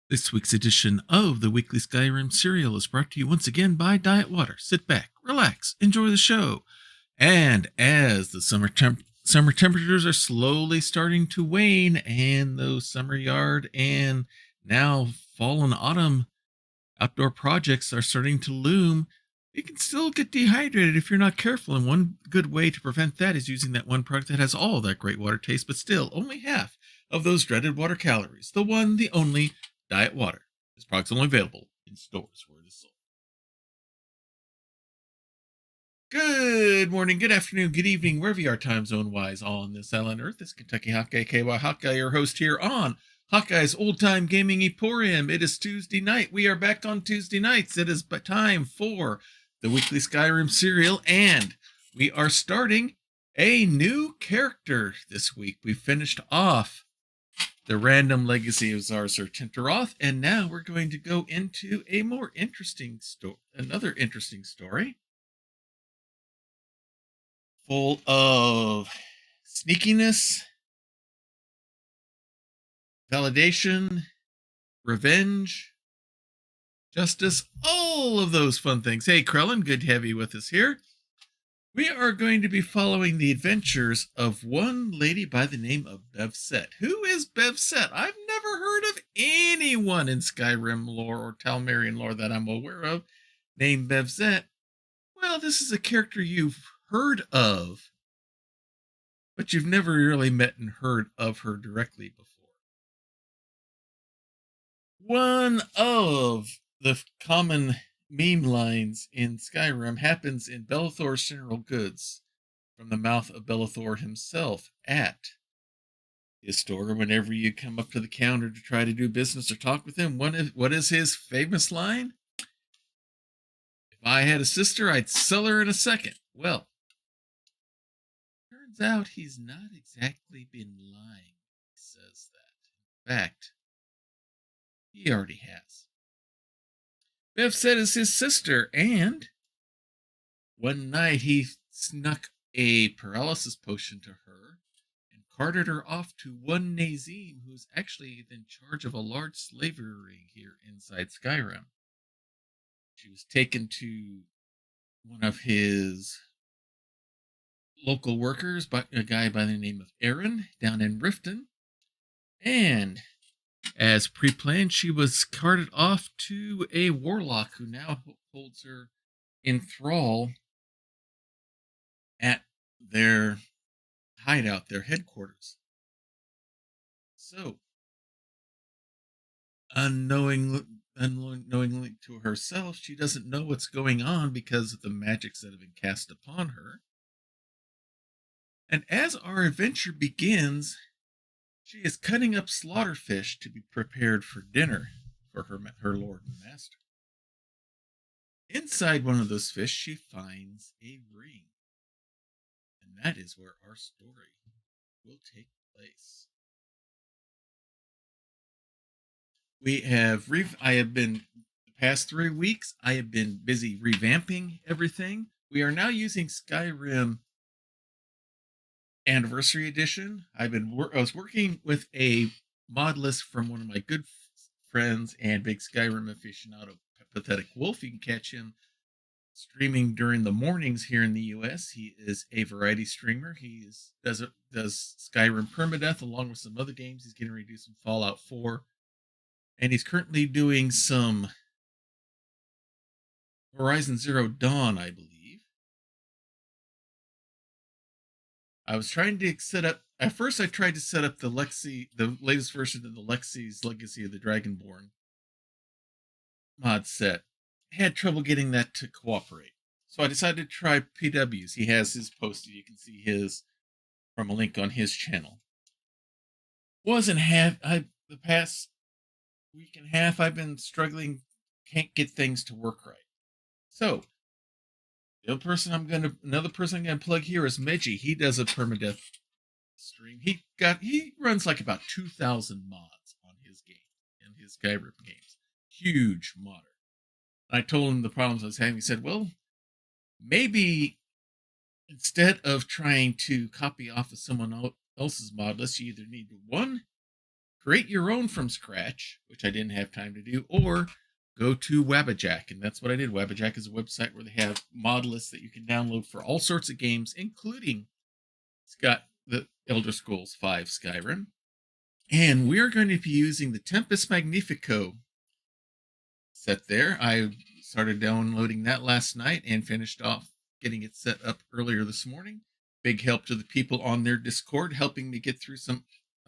This week's edition of the Weekly Skyrim Serial is brought to you once again by Diet Water. Sit back, relax, enjoy the show. And as the summer temperatures are slowly starting to wane, and those summer yard and now fall and autumn outdoor projects are starting to loom, you can still get dehydrated if you're not careful. And one good way to prevent that is using that one product that has all that great water taste, but still only half of those dreaded water calories. The one, the only Diet Water. This product's only available in stores where it is sold. Good morning, good afternoon, good evening, wherever you are time zone wise on this island Earth. This is Kentucky Hawkeye, KY Hawkeye, your host here on Hawkeye's Old Time Gaming Emporium. It is Tuesday night. We are back on Tuesday nights. It is time for the Weekly Skyrim Serial, and we are starting a new character this week. We finished off the random legacy of Zarzur Tinteroth, and now we're going to go into a more interesting story, another interesting story, full of sneakiness, validation, revenge, justice, all of those fun things. Hey, Krellin, good to have you with us here. We are going to be following the adventures of one lady by the name of Bevsette. Who is Bevsette? I've never heard of anyone in Skyrim lore or Talmerian lore that I'm aware of named Bevsette. Well, this is a character you've heard of, but you've never really met and heard of her directly before. One of the common meme lines in Skyrim happens in Belethor's General Goods from the mouth of Belethor himself at his store. Whenever you come up to the counter to try to do business or talk with him, what is his famous line? If I had a sister, I'd sell her in a second. Well, turns out he's not exactly been lying. He says that. In fact, he already has. Bevsette is his sister, and one night he snuck a paralysis potion to her and carted her off to one Nazeem, who's actually in charge of a large slavery ring here inside Skyrim. She was taken to one of his local workers, a guy by the name of Aaron, down in Riften, and as pre-planned, she was carted off to a warlock who now holds her in thrall at their hideout, their headquarters. So, unknowingly to herself, she doesn't know what's going on because of the magics that have been cast upon her. And as our adventure begins, she is cutting up slaughterfish to be prepared for dinner for her lord and master. Inside one of those fish, she finds a ring. And that is where our story will take place. I have been, the past 3 weeks, I have been busy revamping everything. We are now using Skyrim Anniversary Edition. I was working with a mod list from one of my good friends and big Skyrim aficionado, Pathetic Wolf. You can catch him streaming during the mornings here in the US. He is a variety streamer. He does Skyrim Permadeath along with some other games. He's getting ready to do some Fallout 4. And he's currently doing some Horizon Zero Dawn, I believe. I was trying to set up. At first, I tried to set up the latest version of the Lexi's Legacy of the Dragonborn mod set. I had trouble getting that to cooperate, so I decided to try PW's. He has his posted. You can see his from a link on his channel. The past week and a half I've been struggling, can't get things to work right. So another person I'm gonna plug here is Meji. He does a permadeath stream. He runs like about 2,000 mods on his game, in his Skyrim games. Huge modder. I told him the problems I was having. He said, well, maybe instead of trying to copy off of someone else's mod list, you either need to, one, create your own from scratch, which I didn't have time to do, or go to Wabbajack. And that's what I did. Wabbajack is a website where they have mod lists that you can download for all sorts of games, including it's got the Elder Scrolls V Skyrim. And we're going to be using the Tempest Magnifico set there. I started downloading that last night and finished off getting it set up earlier this morning. Big help to the people on their Discord, helping me get through some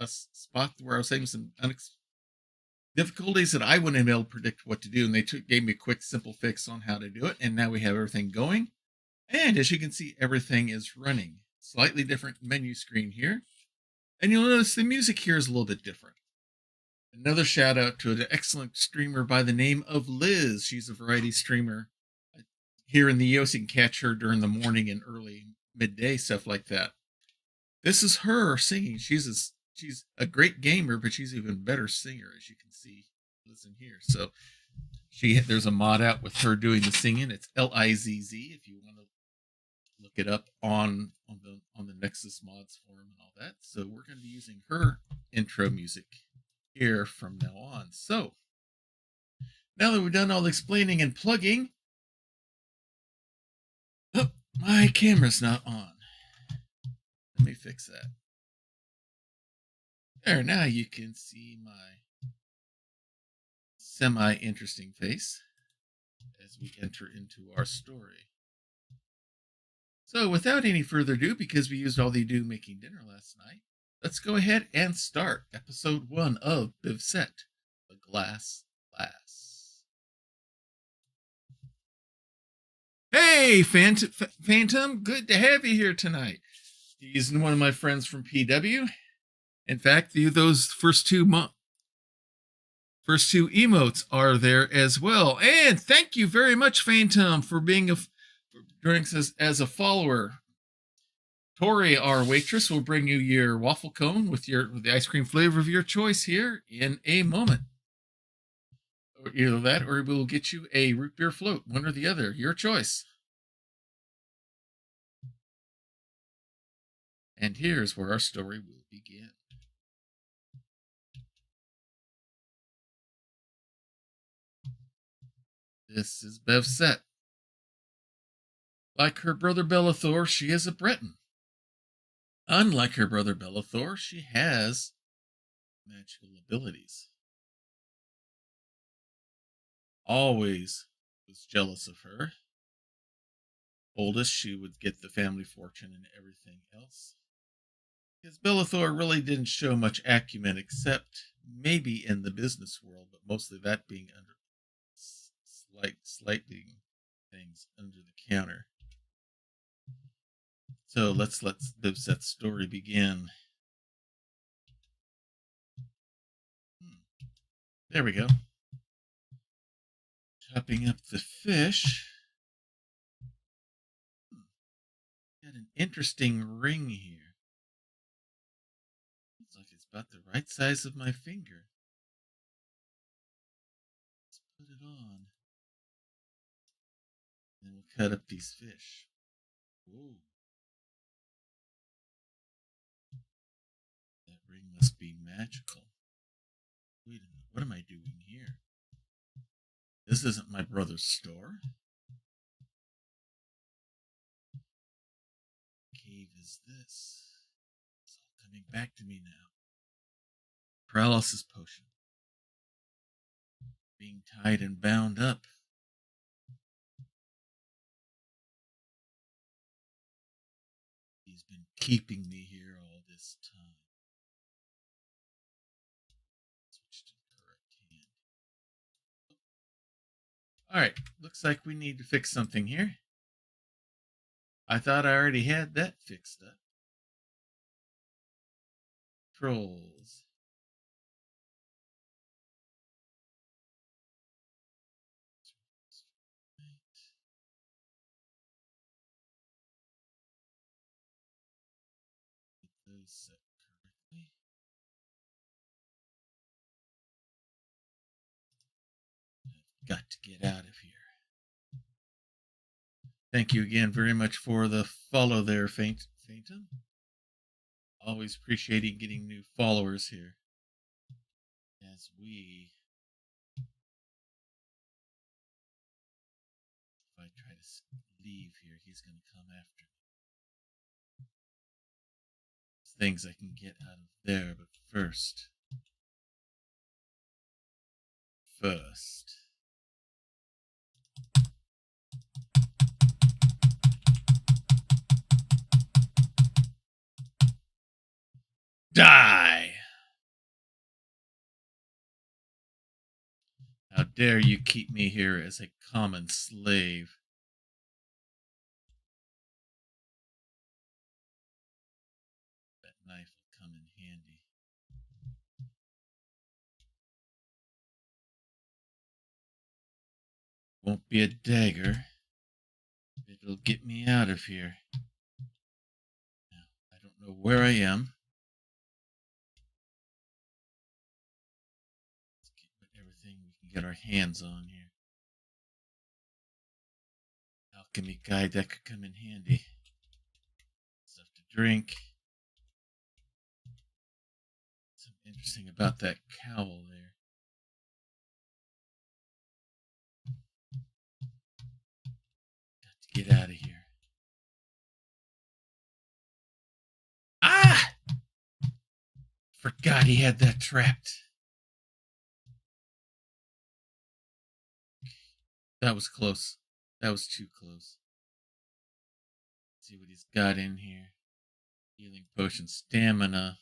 spot where I was having some difficulties that I wouldn't have been able to predict what to do. And they gave me a quick, simple fix on how to do it. And now we have everything going. And as you can see, everything is running. Slightly different menu screen here. And you'll notice the music here is a little bit different. Another shout out to an excellent streamer by the name of Liz. She's a variety streamer. Here in the US, you can catch her during the morning and early midday, stuff like that. This is her singing. She's a great gamer, but she's an even better singer, as you can see. Listen here. So there's a mod out with her doing the singing. It's Lizz. If you want to look it up on the Nexus Mods forum and all that. So we're going to be using her intro music here from now on. So now that we've done all the explaining and plugging, oh, my camera's not on. Let me fix that. There, now you can see my semi-interesting face as we enter into our story. So without any further ado, because we used all the ado making dinner last night, let's go ahead and start episode 1 of Bevsette, The Glass Lass. Hey, Phantom, good to have you here tonight. He's one of my friends from PW. In fact, those first two emotes are there as well. And thank you very much, Phantom, for being joining us as a follower. Tori, our waitress, will bring you your waffle cone with the ice cream flavor of your choice here in a moment. Either that, or we'll get you a root beer float, one or the other, your choice. And here's where our story will begin. This is Bevsette. Like her brother Belethor, she is a Breton. Unlike her brother Belethor, she has magical abilities. Always was jealous of her. Oldest, she would get the family fortune and everything else. Because Belethor really didn't show much acumen except maybe in the business world, but mostly that being under slightly things under the counter. So let's let Bevsette's story begin. There we go. Chopping up the fish. Got an interesting ring here. Looks like it's about the right size of my finger. Let's put it on. And we'll cut up these fish. Whoa. That ring must be magical. Wait a minute, what am I doing here? This isn't my brother's store. What cave is this? It's all coming back to me now. Paralysis potion. Being tied and bound up. He's been keeping me here all this time. Switch to the correct hand. Alright, looks like we need to fix something here. I thought I already had that fixed up. Trolls. Get those set correctly. I've got to get out of here. Thank you again very much for the follow there, Phantom. Always appreciating getting new followers here. As we... If I try to leave here, he's going to come after me. Things I can get out of there, but first... Die! How dare you keep me here as a common slave? That knife will come in handy. Won't be a dagger. It'll get me out of here. Now, I don't know where I am. Let's get everything we can get our hands on here. Alchemy guide, that could come in handy. Stuff to drink. Something interesting about that cowl there. Got to get out of here. Ah! Forgot he had that trapped. That was close. That was too close. Let's see what he's got in here. Healing potion, stamina.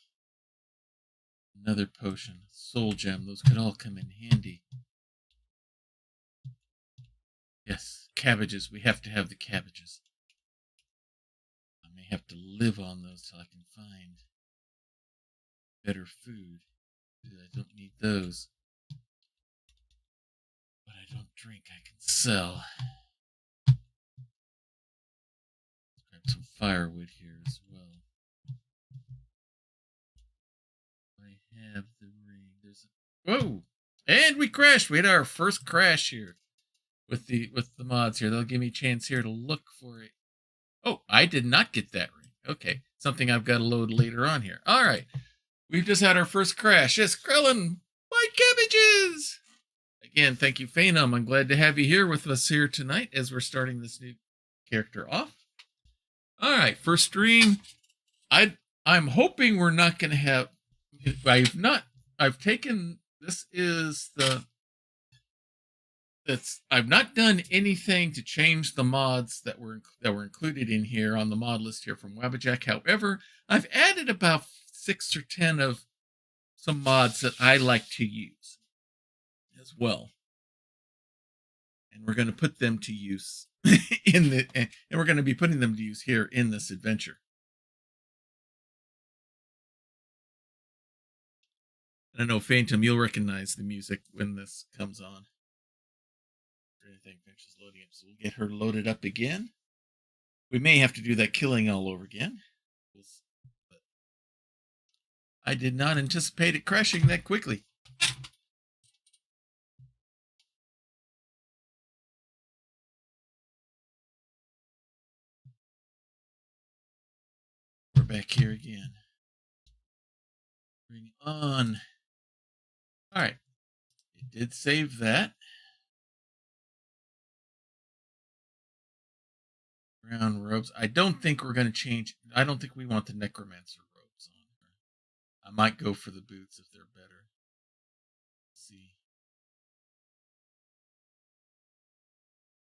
Another potion, soul gem. Those could all come in handy. Yes, cabbages. We have to have the cabbages. I may have to live on those till I can find better food. I don't need those. But I don't drink. I can sell. Grab some firewood here as well. I have the ring. There's a... Whoa! And we crashed. We had our first crash here with the mods here. They'll give me a chance here to look for it. Oh, I did not get that ring. Okay, something I've got to load later on here. All right, we've just had our first crash. Yes, Krellin, white cabbages. Again, thank you, Phanom. I'm glad to have you here with us here tonight as we're starting this new character off. All right, first stream. I'm hoping we're not going to have. I've taken. This is the. I've not done anything to change the mods that were included in here on the mod list here from Wabbajack. However, I've added about 6 or 10 of some mods that I like to use as well, and we're going to put them to use and we're going to be putting them to use here in this adventure. And I know Phantom, you'll recognize the music when this comes on. Everything finishes loading up, so we'll get her loaded up again. We may have to do that killing all over again. But I did not anticipate it crashing that quickly. We're back here again. Bring on. All right. It did save that. Brown robes. I don't think we're going to change. I don't think we want the necromancer robes on her. I might go for the boots if they're better. Let's see.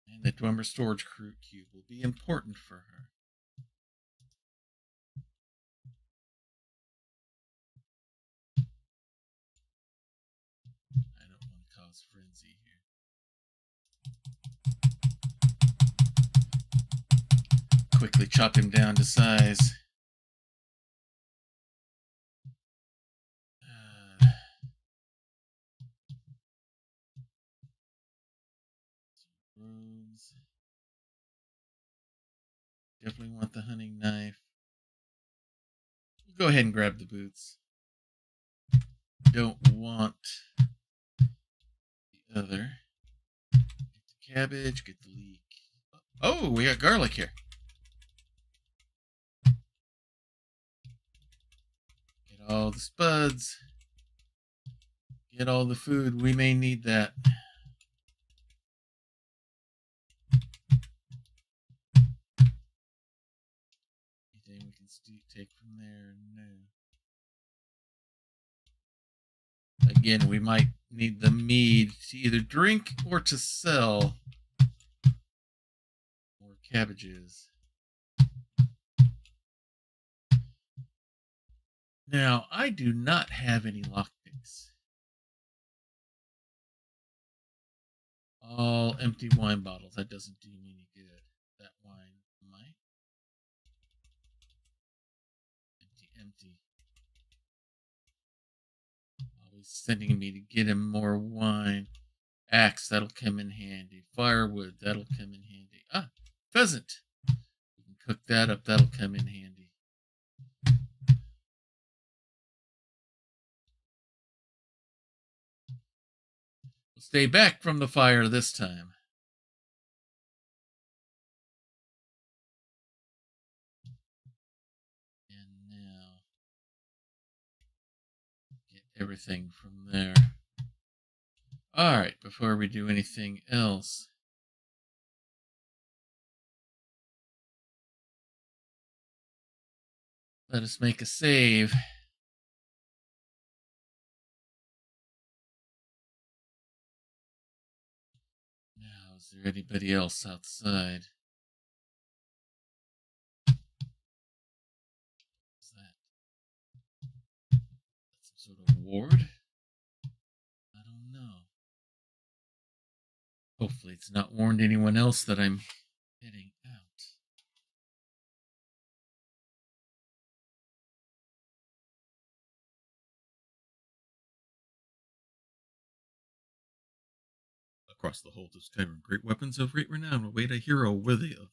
And the Dwemer storage cube will be important for her. I don't want to cause frenzy here. Quickly chop him down to size. Robes. Definitely want the hunting knife. We'll go ahead and grab the boots. Don't want the other. Get the cabbage, get the leek. Oh, we got garlic here. Get all the spuds. Get all the food. We may need that. Anything we can take from there? No. Again, we might need the mead to either drink or to sell. More cabbages. Now, I do not have any lockpicks. All empty wine bottles. That doesn't do me any good. That wine, my empty. Always sending me to get him more wine. Axe, that'll come in handy. Firewood, that'll come in handy. Ah, pheasant. We can cook that up. That'll come in handy. We'll stay back from the fire this time. And now, get everything from there. All right, before we do anything else, let us make a save. Now, is there anybody else outside? What's that? That's some sort of ward? I don't know. Hopefully it's not warned anyone else that I'm heading out. Across the hold of Skyrim, great weapons of great renown await a hero worthy of them.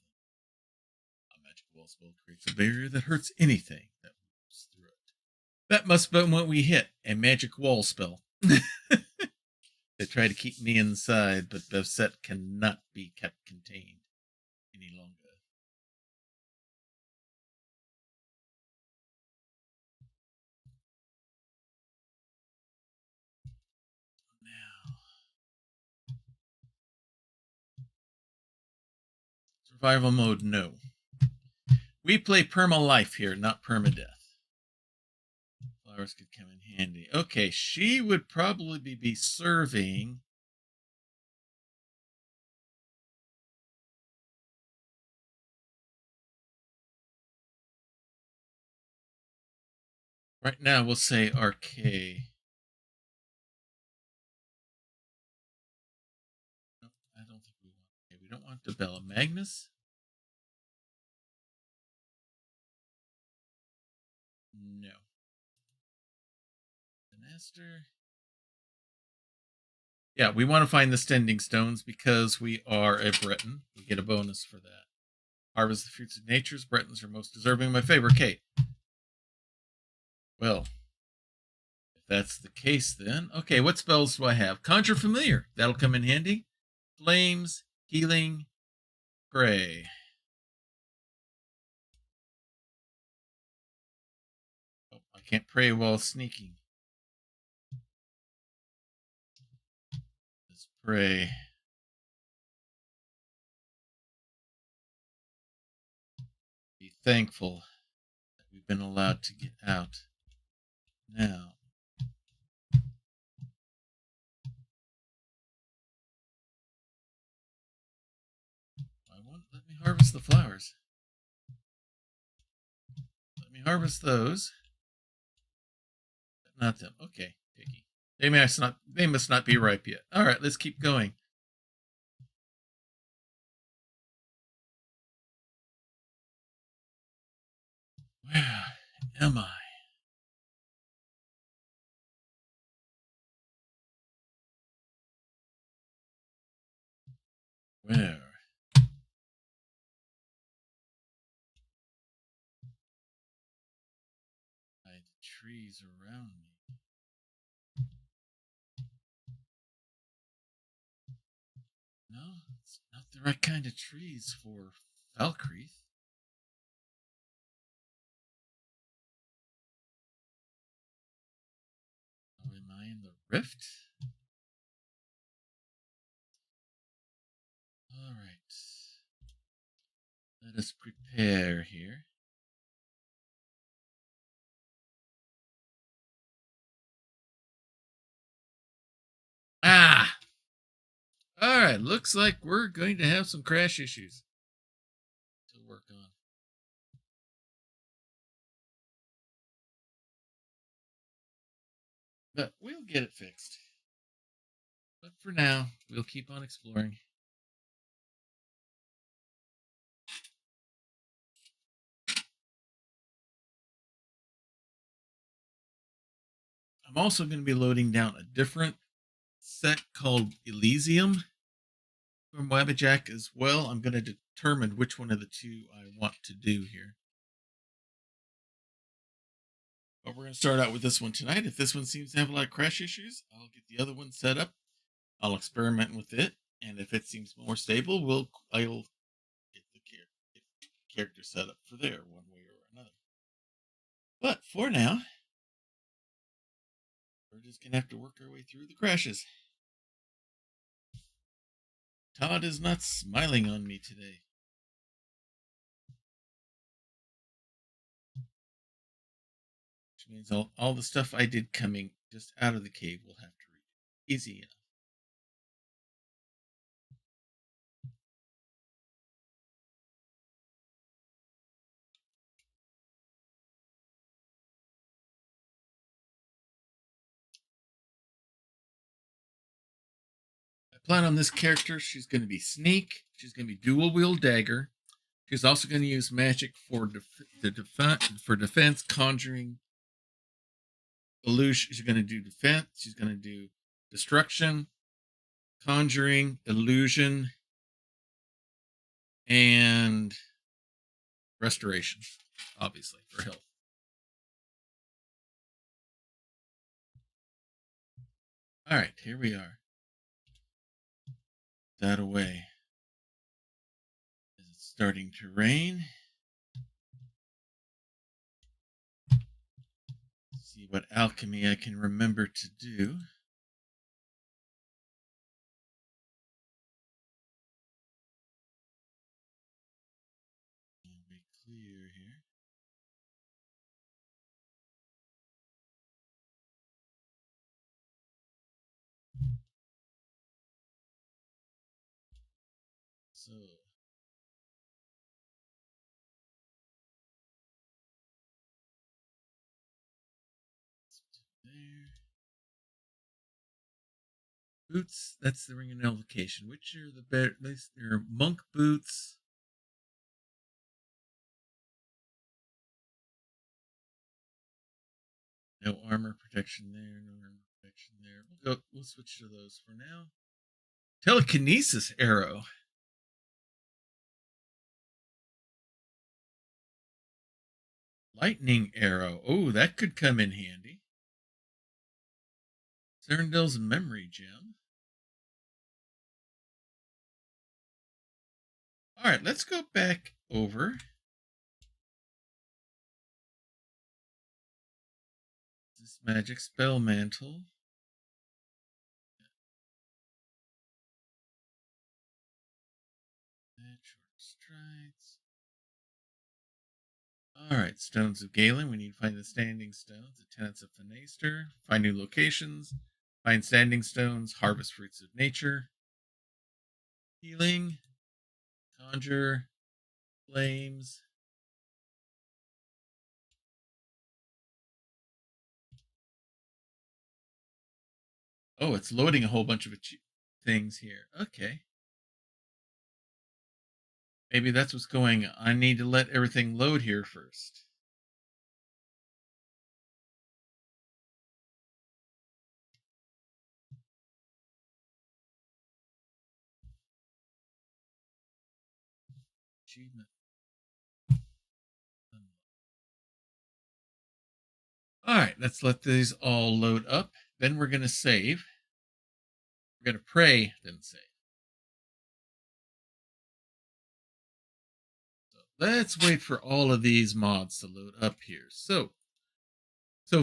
A magic wall spell creates a barrier that hurts anything that moves through it. That must have been what we hit, a magic wall spell. They try to keep me inside, but Bevsette cannot be kept contained any longer. Now, survival mode, no. We play perma-life here, not perma-death. Flowers could come in handy. Okay, she would probably be serving. Right now, we'll say RK. No, I don't think we want. Okay, we don't want Debella. Magnus? No. Master? Yeah, we want to find the Stending Stones because we are a Breton. We get a bonus for that. Harvest the fruits of natures. Bretons are most deserving of my favor, Kate. Well, if that's the case, then okay. What spells do I have? Conjure Familiar. That'll come in handy. Flames, healing, pray. Oh, I can't pray while sneaking. Let's pray. Be thankful that we've been allowed to get out. Now, let me harvest the flowers. Let me harvest those. But not them. Okay, picky. They must not be ripe yet. All right, let's keep going. Where am I? Where? The trees around me. No, it's not the right kind of trees for Valkyrie. Am I in the Rift. All right. Let us prepare here. Ah! All right. Looks like we're going to have some crash issues to work on. But we'll get it fixed. But for now, we'll keep on exploring. I'm also going to be loading down a different set called Elysium from Wabbajack as well. I'm going to determine which one of the two I want to do here. But we're going to start out with this one tonight. If this one seems to have a lot of crash issues, I'll get the other one set up. I'll experiment with it, and if it seems more stable, I'll get the character set up for there one way or another. But for now, we're just going to have to work our way through the crashes. Todd is not smiling on me today. Which means all the stuff I did coming just out of the cave will have to read. Easy enough. I plan on this character. She's going to be sneak. She's going to be dual wield dagger. She's also going to use magic for defense, conjuring, illusion. She's going to do defense. She's going to do destruction, conjuring, illusion, and restoration, obviously, for health. All right, here we are. That away. It's starting to rain. Let's see what alchemy I can remember to do. It'll be clear here. So there. Boots, that's the ring of nullification. Which are the better? They're monk boots. No armor protection there. No armor protection there. We'll switch to those for now. Telekinesis arrow. Lightning arrow. Oh, that could come in handy. Cyrandil's memory gem. All right, let's go back over. This magic spell mantle. Short strides. All right, Stones of Galen. We need to find the standing stones. The tenets of Fenaster. Find new locations. Find standing stones. Harvest fruits of nature. Healing. Conjure. Flames. Oh, it's loading a whole bunch of things here. Okay. Maybe that's what's going on. I need to let everything load here first. Achievement. All right, let's let these all load up. Then we're going to save. We're going to pray, then save. So let's wait for all of these mods to load up here. So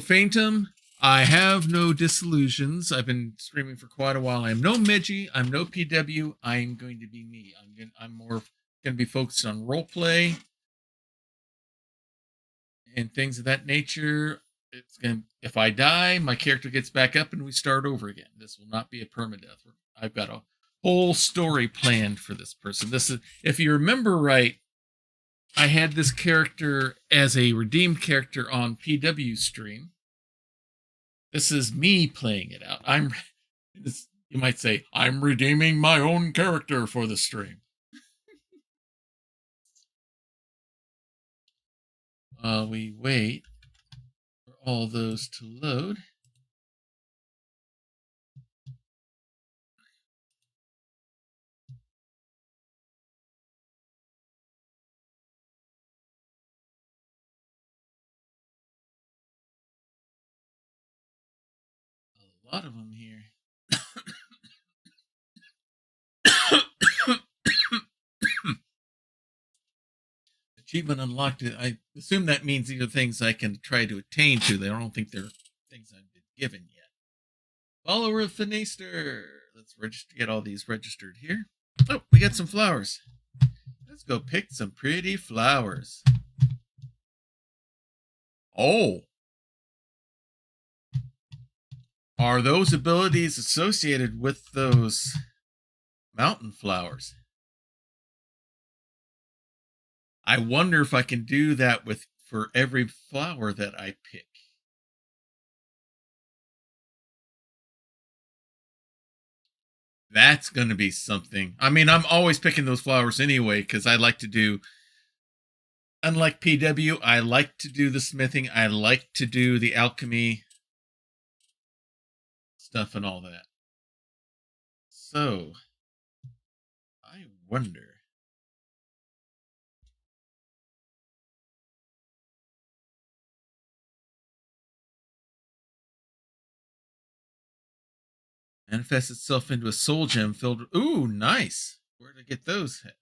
Phantom, I have no disillusions. I've been streaming for quite a while. I'm no Midgie. I'm no PW. I'm going to be me. I'm more going to be focused on role play and things of that nature. If I die, my character gets back up and we start over again. This will not be a permadeath. I've got a whole story planned for this person. This is, if you remember right, I had this character as a redeemed character on PW stream. This is me playing it out. You might say, I'm redeeming my own character for the stream. We wait for all those to load. A lot of them here. Achievement unlocked. I assume that means these are things I can try to attain to. I don't think they're things I've been given yet. Follower of Thanaster. Let's get all these registered here. Oh, we got some flowers. Let's go pick some pretty flowers. Oh. Are those abilities associated with those mountain flowers? I wonder if I can do that for every flower that I pick. That's going to be something. I mean, I'm always picking those flowers anyway because I like to do, unlike PW, I like to do the smithing. I like to do the alchemy stuff and all that. So, I wonder. Manifests itself into a soul gem filled with. Ooh, nice. Where did I get those at?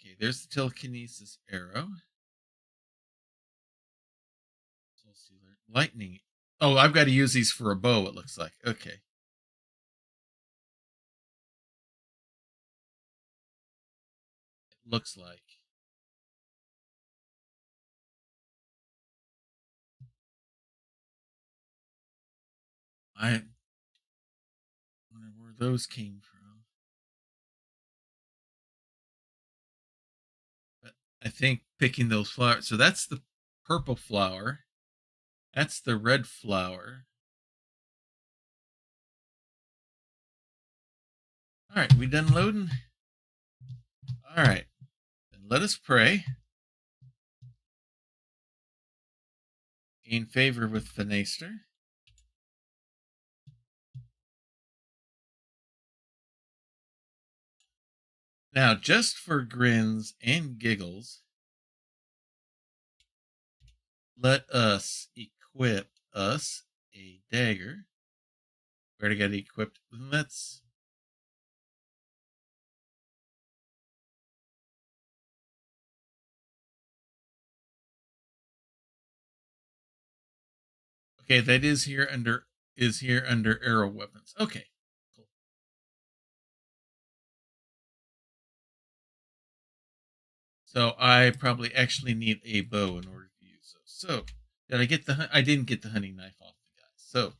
Okay, there's the telekinesis arrow. Soul sealer. Lightning. Oh, I've got to use these for a bow, it looks like. Okay. It looks like. I wonder where those came from. But I think picking those flowers. So that's the purple flower. That's the red flower. All right, we done loading? All right. Then let us pray. Gain favor with Thanaster. Now, just for grins and giggles, let us equip us a dagger. Where to get equipped? Let's. Okay, that is here under arrow weapons. Okay, cool. So I probably actually need a bow in order to use those. So did I get I didn't get the hunting knife off the guy. So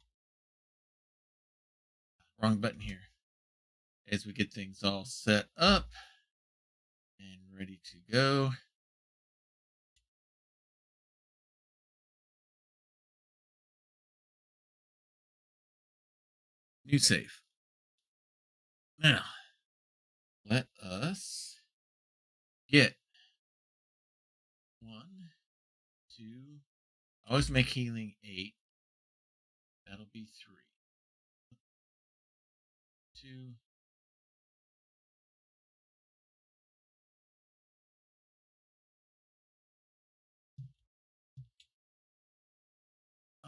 wrong button here. As we get things all set up and ready to go. New save. Now, let us get 1, 2. I always make healing 8. That'll be 3. 2.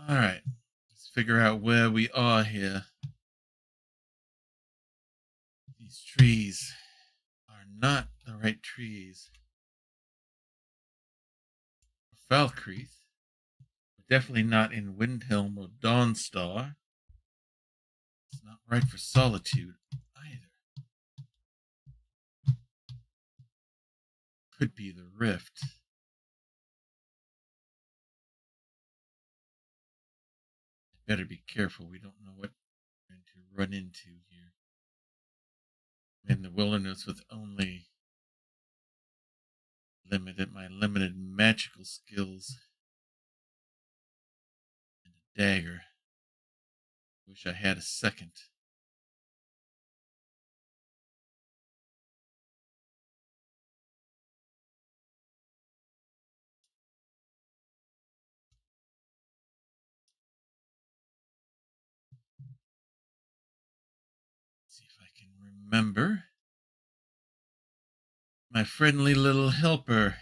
All right. Let's figure out where we are here. These trees are not the right trees. Falkreath. Definitely not in Windhelm or Dawnstar. It's not right for Solitude either. Could be the Rift. Better be careful. We don't know what we're going to run into here. In the wilderness with only my limited magical skills. And a dagger. Wish I had a second. Let's see if I can remember. My friendly little helper.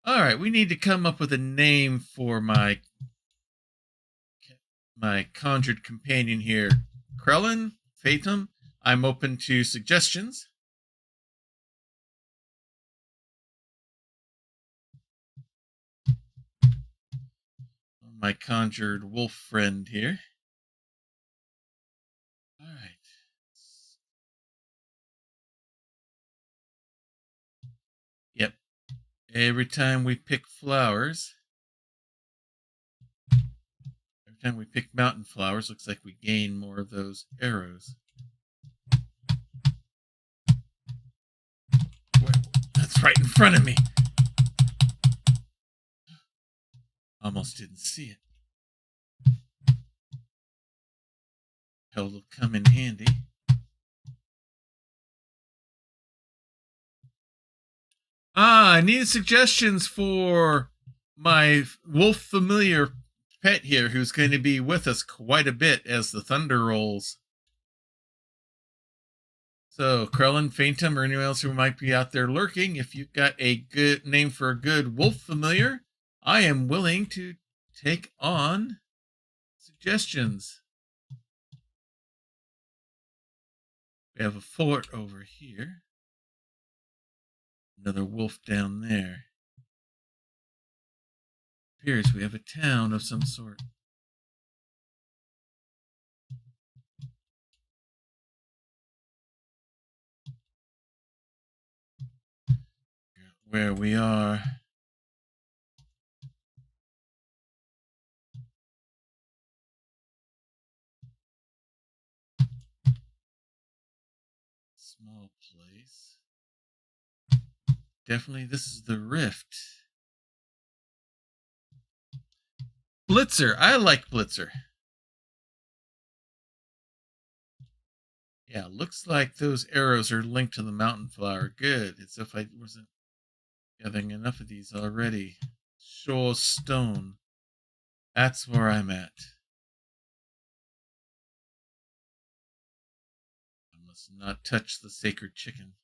All right, we need to come up with a name for my conjured companion here. Krellin? Phaeton? I'm open to suggestions. My conjured wolf friend here. All right. Yep. Every time we pick flowers, every time we pick mountain flowers, looks like we gain more of those arrows. That's right in front of me. Almost didn't see it. It'll come in handy. I need suggestions for my wolf familiar pet here who's going to be with us quite a bit as the thunder rolls. So, Krellin, Phantom, or anyone else who might be out there lurking, if you've got a good name for a good wolf familiar, I am willing to take on suggestions. We have a fort over here. Another wolf down there. Appears we have a town of some sort. Where we are. Small place. Definitely this is the Rift. Blitzer. I like Blitzer. Yeah, looks like those arrows are linked to the mountain flower. Good. It's if I wasn't gathering enough of these already. Shoal stone. That's where I'm at. I must not touch the sacred chicken.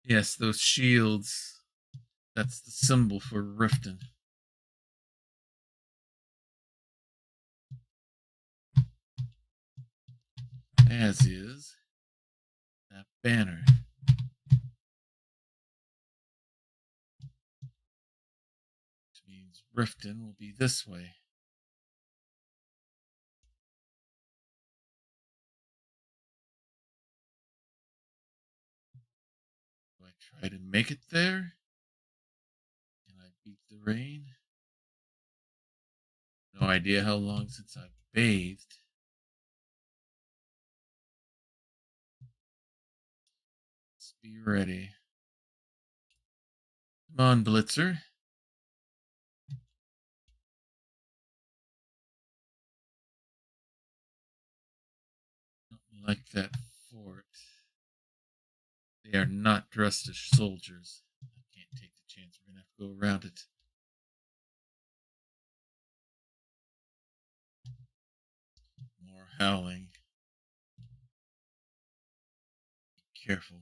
Yes, those shields. That's the symbol for Riften. As is that banner. Which means Riften will be this way. Do I try to make it there? Can I beat the rain? No idea how long since I've bathed. Let's be ready. Come on, Blitzer. Don't like that fort. They are not dressed as soldiers. I can't take the chance. We're going to have to go around it. More howling. Be careful.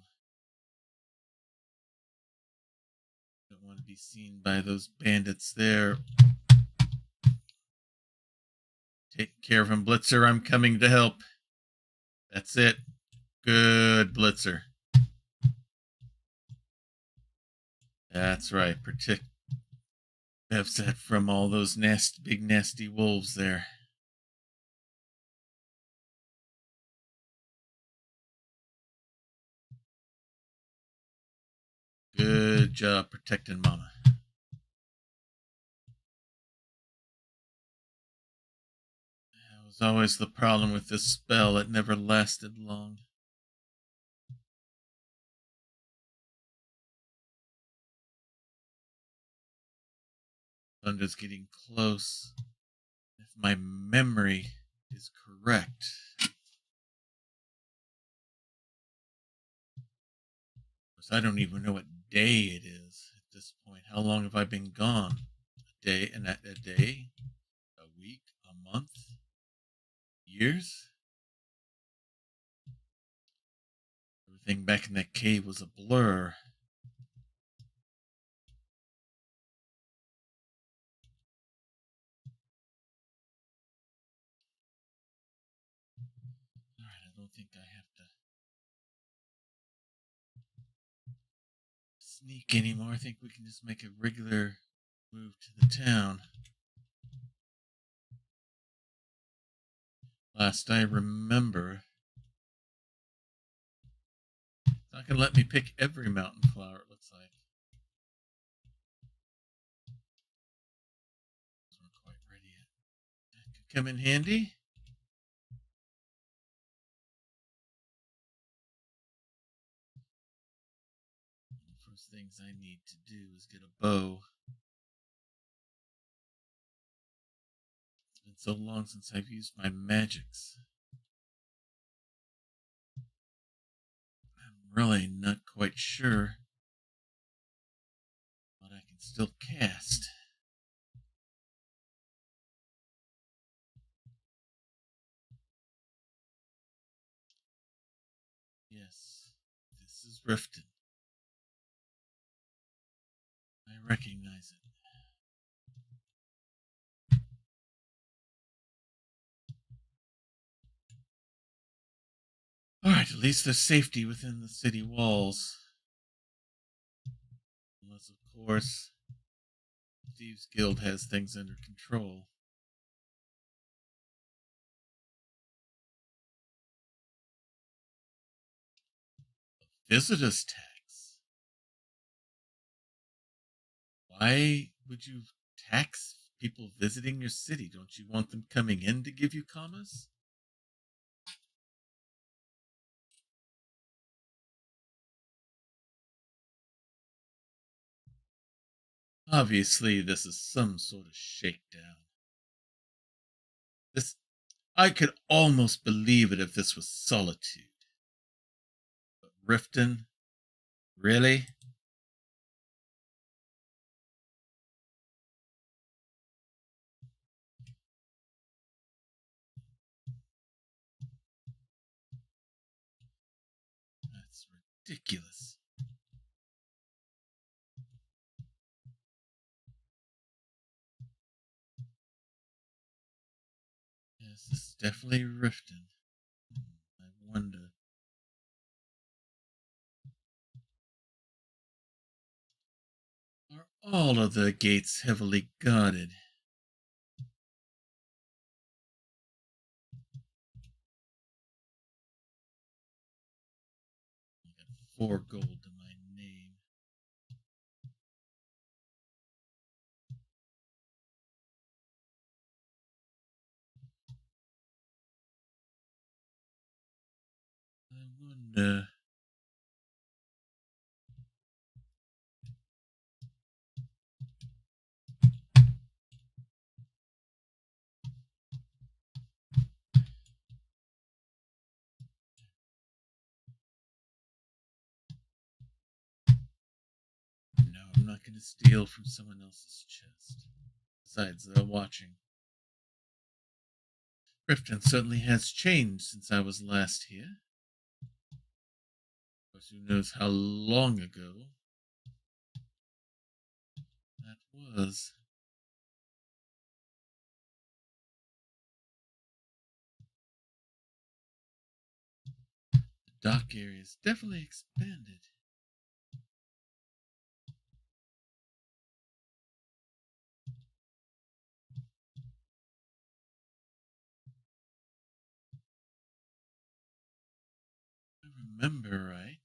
Don't want to be seen by those bandits there. Take care of him, Blitzer. I'm coming to help. That's it. Good, Blitzer. That's right. Protect Bevsette from all those big nasty wolves there. Good job protecting Mama. That was always the problem with this spell. It never lasted long. Thunder's getting close. If my memory is correct. I don't even know what day it is at this point. How long have I been gone? A day and a day? A week? A month? Years? Everything back in that cave was a blur. Alright, I don't think I have to sneak anymore. I think we can just make a regular move to the town. Last I remember, it's not going to let me pick every mountain flower, it looks like. We're quite ready yet. That could come in handy. The first things I need to do is get a bow. It's been so long since I've used my magics. I'm really not quite sure what I can still cast. Yes, this is Riften. I recognize it. Alright, at least there's safety within the city walls. Unless, of course, the Thieves Guild has things under control. Visitor's tax? Why would you tax people visiting your city? Don't you want them coming in to give you commas? Obviously, this is some sort of shakedown. This I could almost believe it if this was Solitude. But Riften? Really? That's ridiculous. Yes, this is definitely Riften. I wonder. Are all of the gates heavily guarded? I got 4 gold to my name. I wonder. No, I'm not going to steal from someone else's chest. Besides, they're watching. Riften certainly has changed since I was last here. Of course, who knows how long ago that was. The dock area is definitely expanded. remember right.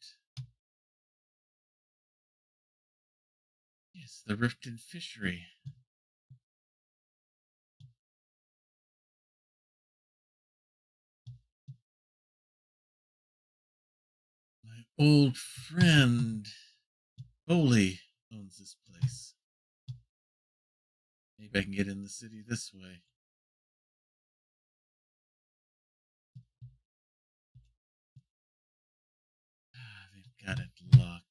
Yes, the Riften Fishery. My old friend Foley owns this place. Maybe I can get in the city this way. They've got it locked.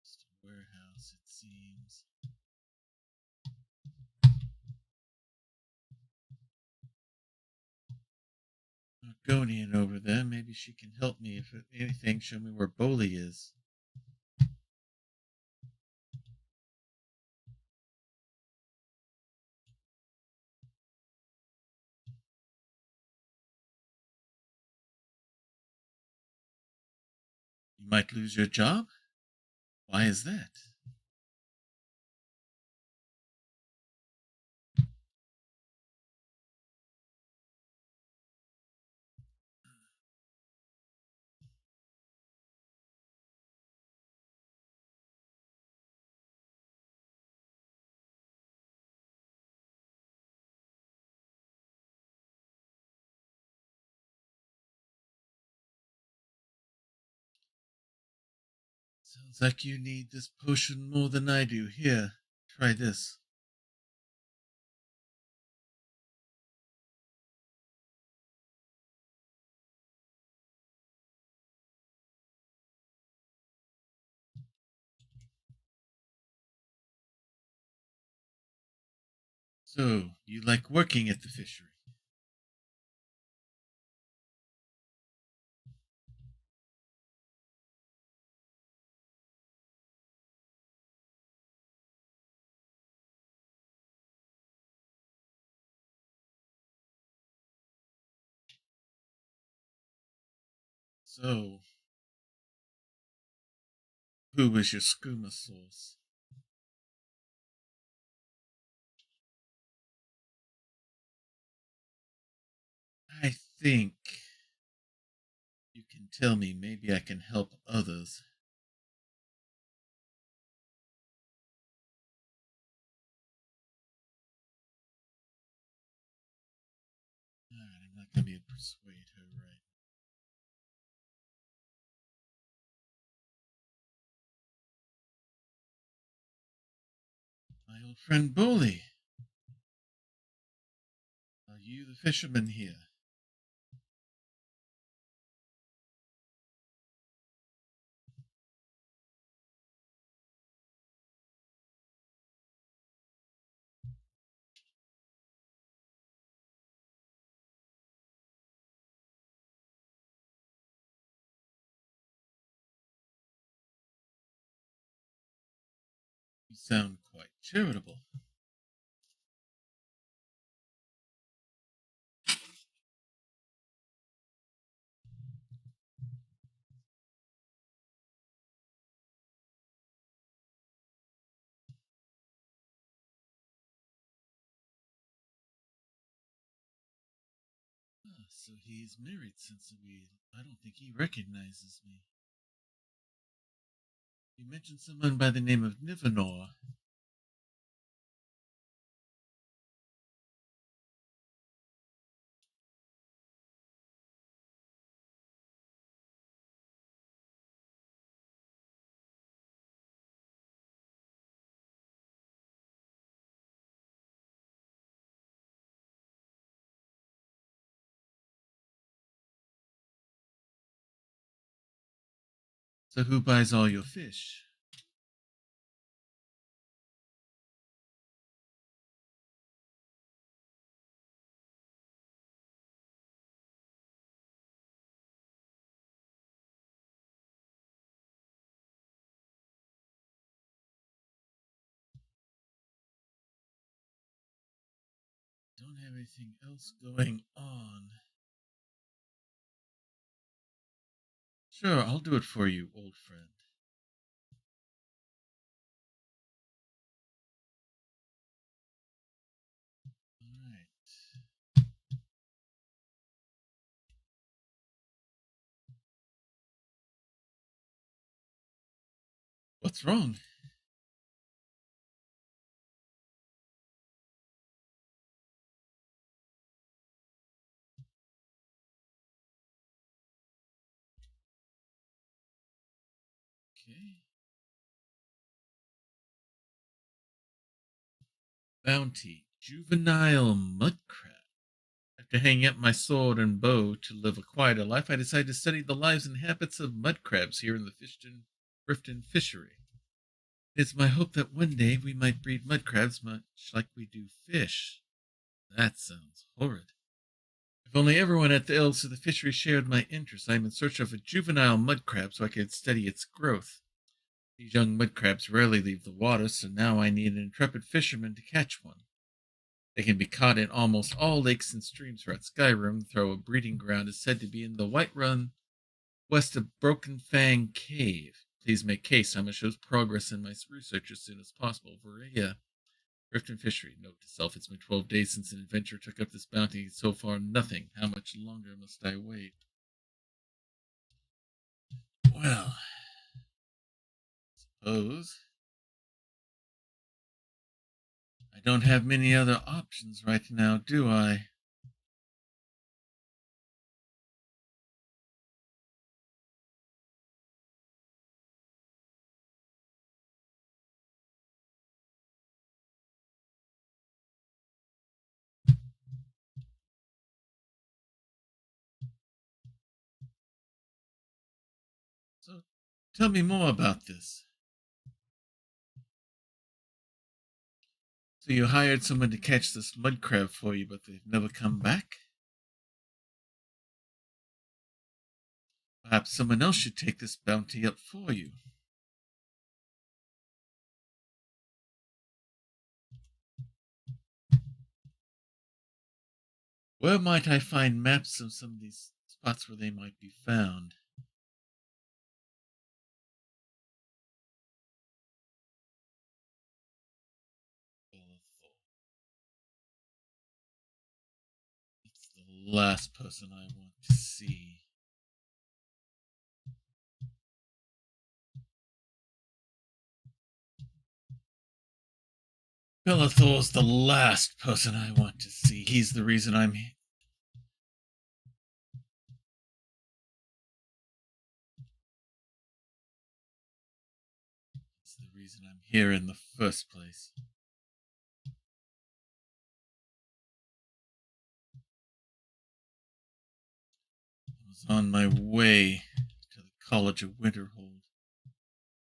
Just a warehouse, it seems. Argonian over there. Maybe she can help me. If anything, show me where Bowley is. You might lose your job? Why is that? Sounds like you need this potion more than I do. Here, try this. So, you like working at the fishery? So, who was your skooma source? I think you can tell me. Maybe I can help others. Alright, I'm not going to be able to persuade her, right? My old friend Bowley. Are you the fisherman here? You sound quite charitable. So he's married since I don't think he recognizes me. You mentioned someone by the name of Nivanor. So who buys all your fish? Don't have anything else going on. Sure, I'll do it for you, old friend. All right. What's wrong? Okay. Bounty. Juvenile mud crab. After hanging up my sword and bow to live a quieter life, I decided to study the lives and habits of mud crabs here in the Riften fishery. It's my hope that one day we might breed mud crabs much like we do fish. That sounds horrid. If only everyone at the elves of the fishery shared my interest, I am in search of a juvenile mud crab so I can study its growth. These young mud crabs rarely leave the water, so now I need an intrepid fisherman to catch one. They can be caught in almost all lakes and streams throughout Skyrim, though a breeding ground is said to be in the Whiterun west of Broken Fang Cave. Please make case. I must show progress in my research as soon as possible. Varia, Rift and Fishery. Note to self, it's been 12 days since an adventurer took up this bounty. So far, nothing. How much longer must I wait? Well, suppose I don't have many other options right now, do I? So, tell me more about this. So you hired someone to catch this mud crab for you, but they've never come back? Perhaps someone else should take this bounty up for you. Where might I find maps of some of these spots where they might be found? Belethor. It's the last person I want to see. Belethor's the last person I want to see. He's the reason I'm here. It's the reason I'm here in the first place. I was on my way to the College of Winterhold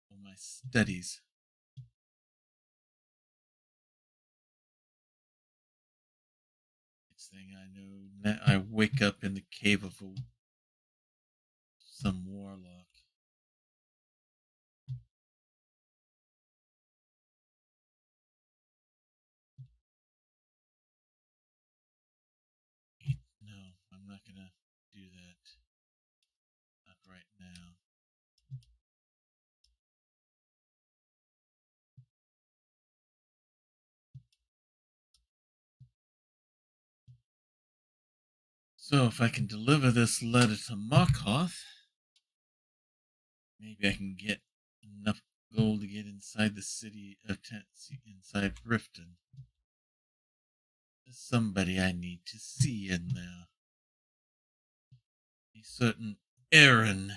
for my studies. Next thing I know, I wake up in the cave of some warlock. No, I'm not gonna do that. Not right now. So if I can deliver this letter to Markoth, maybe I can get enough gold to get inside the city of inside Riften. There's somebody I need to see in there. A certain Aaron.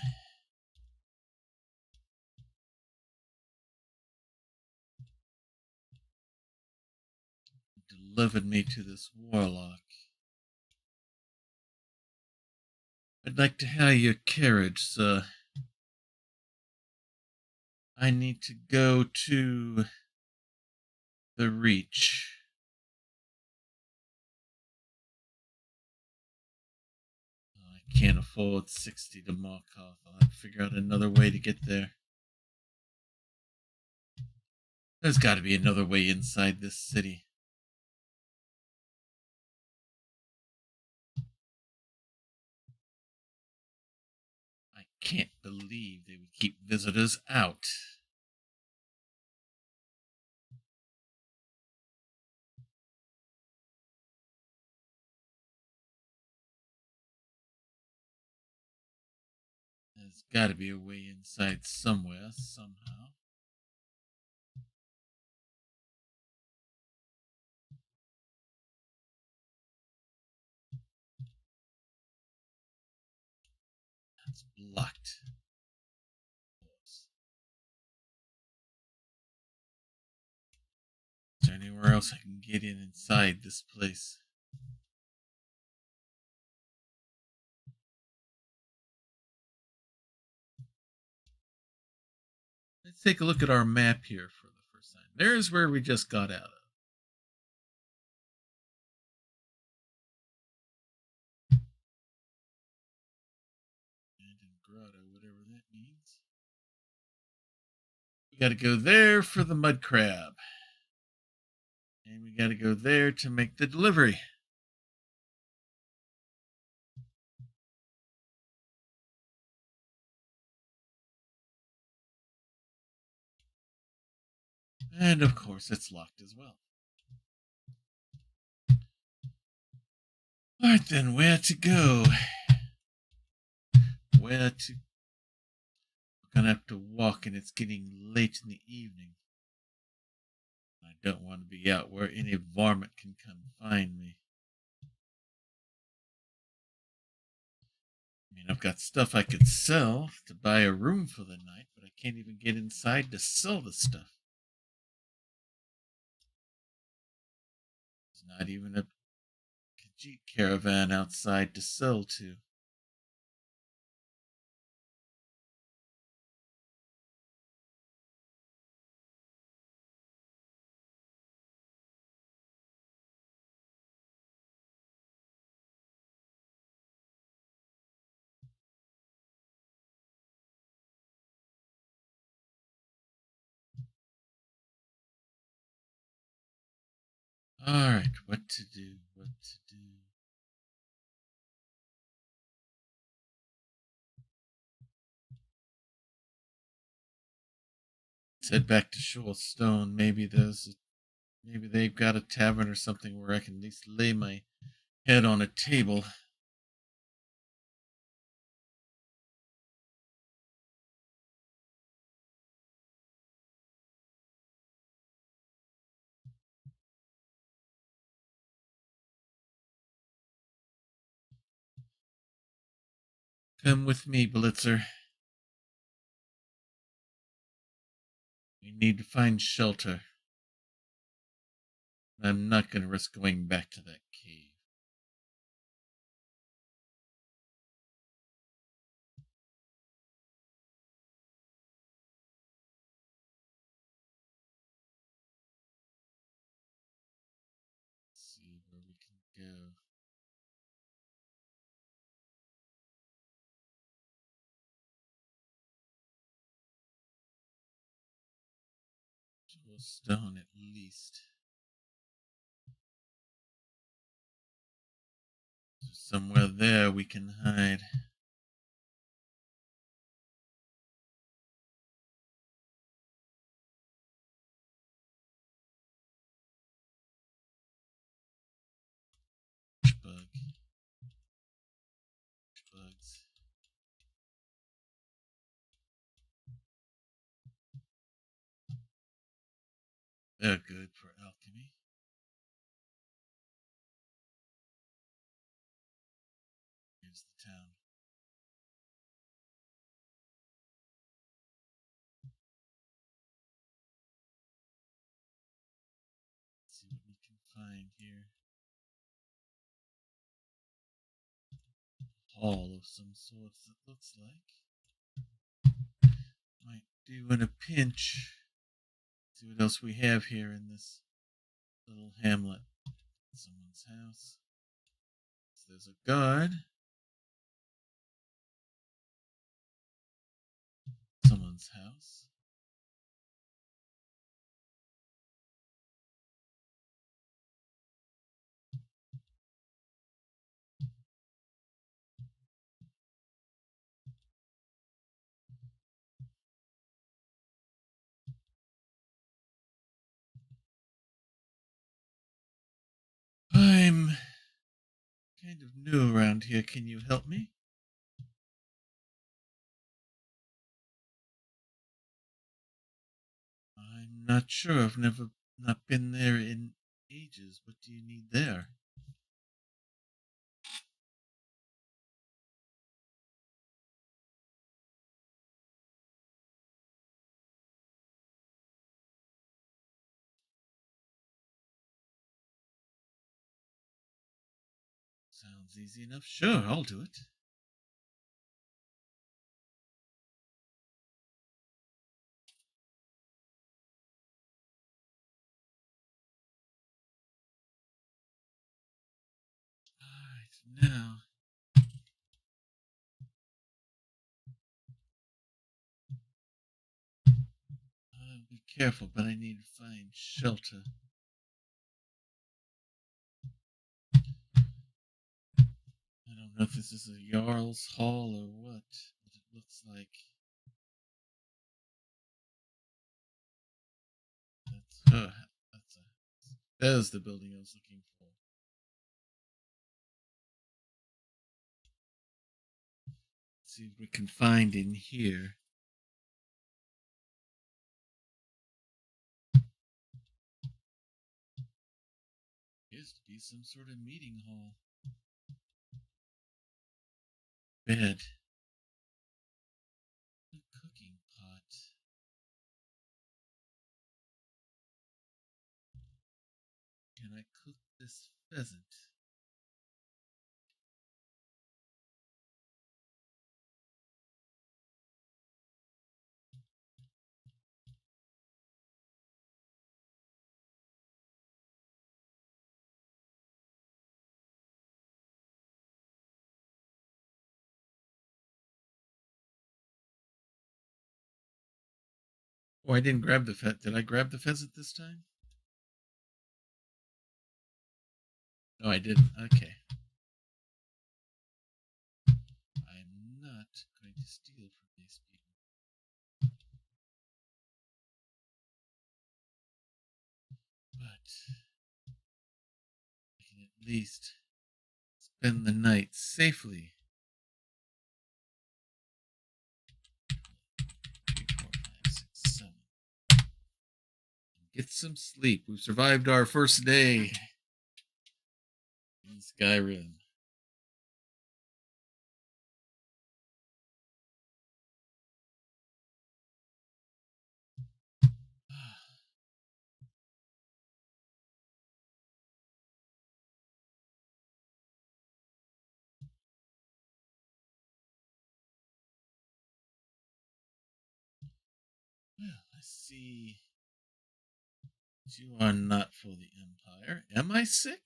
Delivered me to this warlock. I'd like to hire your carriage, sir. I need to go to the Reach. I can't afford 60 to Markoth. I'll have to figure out another way to get there. There's got to be another way inside this city. I can't believe they would keep visitors out. There's got to be a way inside somewhere, somehow. It's blocked. Is there anywhere else I can get in inside this place? Let's take a look at our map here for the first time. There's where we just got out of. Abandoned grotto, whatever that means. We got to go there for the mud crab. And we got to go there to make the delivery. And of course, it's locked as well. Alright then, where to go? Where to... We're gonna have to walk and it's getting late in the evening. I don't want to be out where any varmint can come find me. I mean, I've got stuff I could sell to buy a room for the night, but I can't even get inside to sell the stuff. There's not even a Khajiit caravan outside to sell to. Alright, what to do, what to do. Let's head back to Shoalstone. Maybe they've got a tavern or something where I can at least lay my head on a table. Come with me, Blitzer. We need to find shelter. I'm not going to risk going back to that cave. Let's see where we can go. Stone at least. There's somewhere there we can hide. Bug. Bugs. They're good for alchemy. Here's the town. Let's see what we can find here. Hall of some sorts, it looks like. Might do in a pinch. See what else we have here in this little hamlet. Someone's house. So there's a guard. Someone's house. kind of new around here. Can you help me? I'm not sure. I've never not been there in ages. What do you need there? Sounds easy enough. Sure, I'll do it. Alright, now. Be careful, but I need to find shelter. I don't know if this is a Jarl's Hall or what, but it looks like that's her. There's the building I was looking for. Let's see what we can find in here. Appears to be some sort of meeting hall. Bed. A cooking pot. Can I cook this pheasant? Oh, I didn't grab the pheasant. Did I grab the pheasant this time? No, I didn't. Okay. I'm not going to steal from these people. But I can at least spend the night safely. 3, 4, 5, 6, 7. Get some sleep. We've survived our first day in Skyrim. Well, I see you are not for the Empire. Am I sick?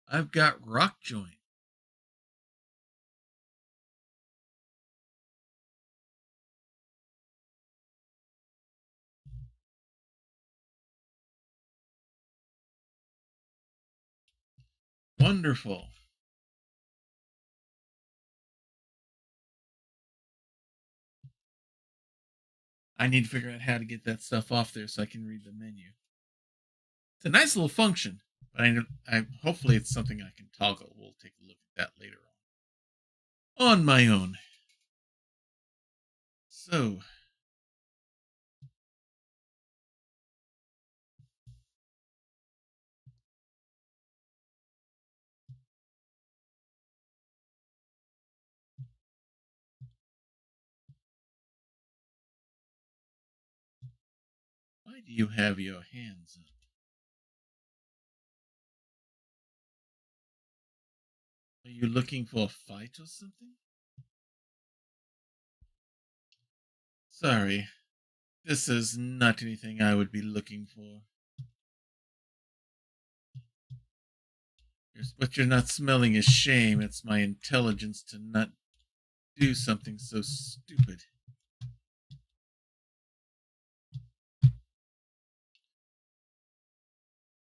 I've got rock joint. Wonderful. I need to figure out how to get that stuff off there so I can read the menu. It's a nice little function, but I hopefully it's something I can toggle. We'll take a look at that later on my own. So, why do you have your hands up? Are you looking for a fight or something? Sorry, this is not anything I would be looking for. What you're not smelling is shame. It's my intelligence to not do something so stupid.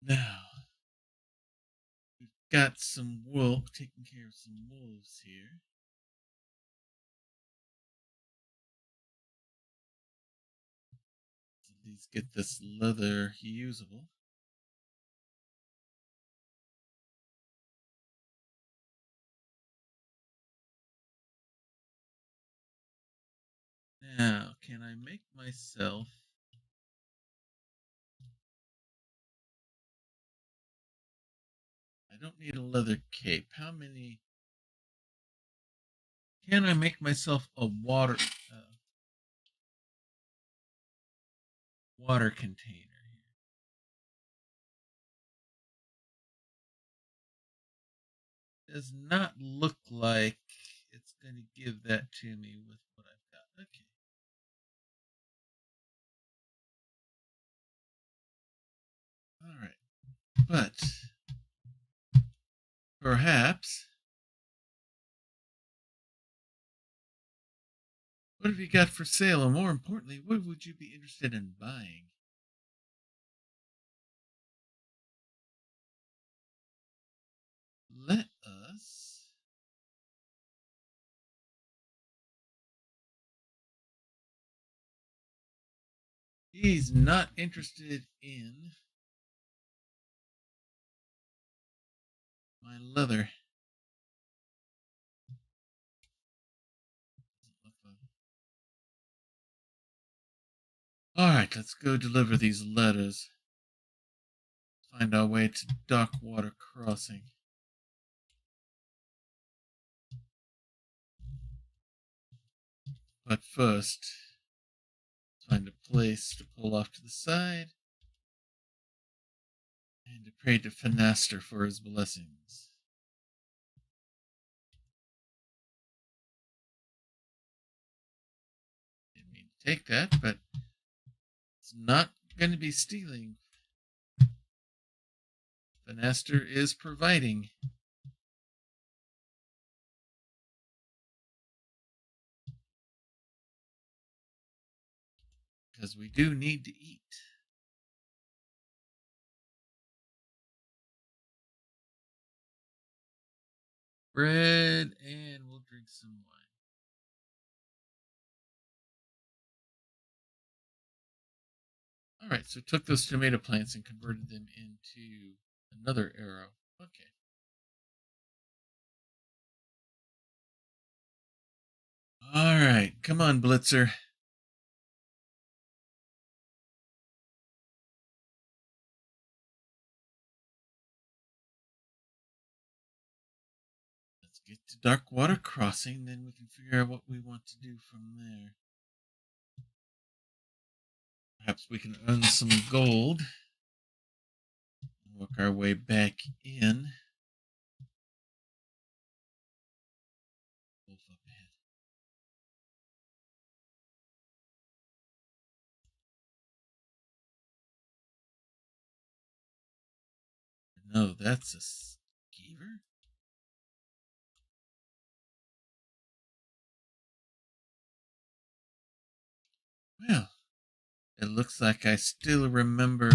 Now, we've got some wool, taking care of some wolves here. Let's at least get this leather usable. Now, can I make myself... I don't need a leather cape. How many... Can I make myself a water container? Does not look like it's going to give that to me with what I've got. Okay. All right. But perhaps, what have you got for sale? And more importantly, what would you be interested in buying? Let us... He's not interested in my leather. All right, let's go deliver these letters. Find our way to Darkwater Crossing. But first, find a place to pull off to the side and to pray to Fenaster for his blessings. Didn't mean to take that, but it's not going to be stealing. Fenaster is providing. Because we do need to eat. Bread, and we'll drink some wine. All right, so took those tomato plants and converted them into another arrow. Okay. All right, come on, Blitzer. Let's get to Darkwater Crossing, then we can figure out what we want to do from there. Perhaps we can earn some gold and work our way back in. Wolf up ahead. No, that's a skeever. Well, it looks like I still remember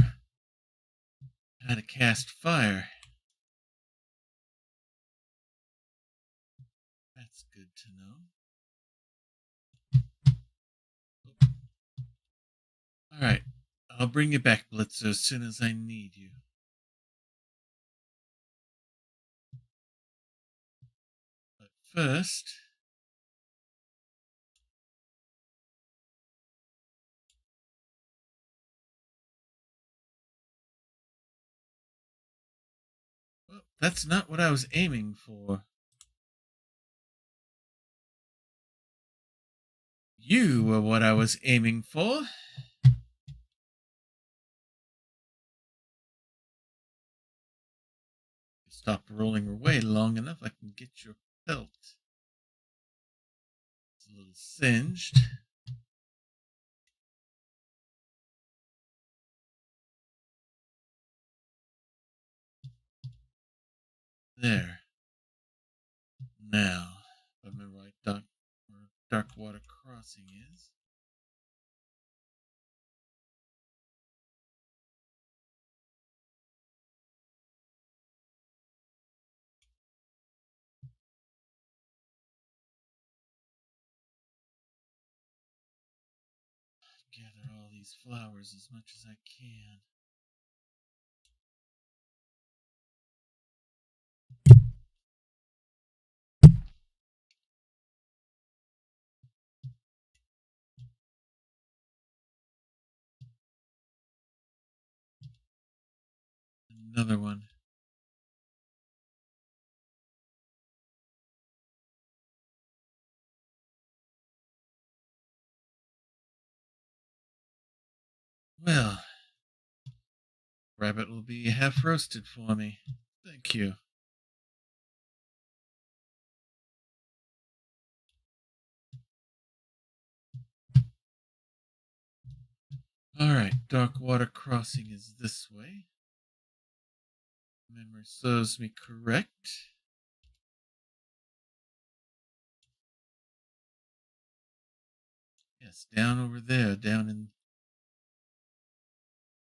how to cast fire. That's good to know. All right, I'll bring you back, Blitzer, as soon as I need you. But first... Well, that's not what I was aiming for. You were what I was aiming for. Stop rolling away long enough, I can get your pelt. It's a little singed. There. Now, if I remember right, Darkwater Crossing is. Gather all these flowers as much as I can. another one. Well, rabbit will be half roasted for me. Thank you. Alright, Darkwater Crossing is this way. Memory serves me correct. Yes, down over there, down in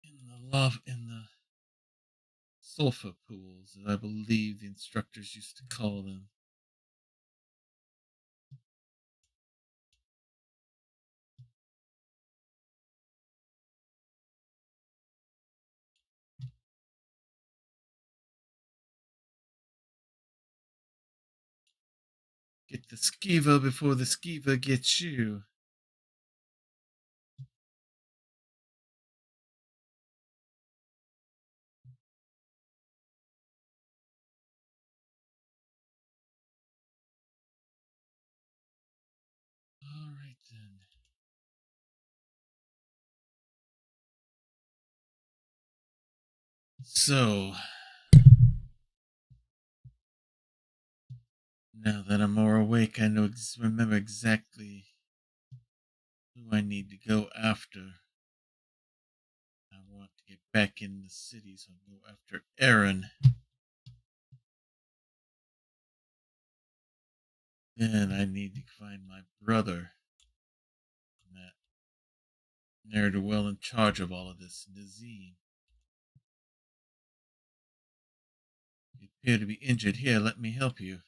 the lava, in the sulfur pools, as I believe the instructors used to call them. Get the skeever before the skeever gets you. Alright then. So, now that I'm more awake, I remember exactly who I need to go after. I want to get back in the city, so I'll go after Aaron. Then I need to find my brother. That ne'er-do-well in charge of all of this, Nazeem. You appear to be injured. Here, let me help you.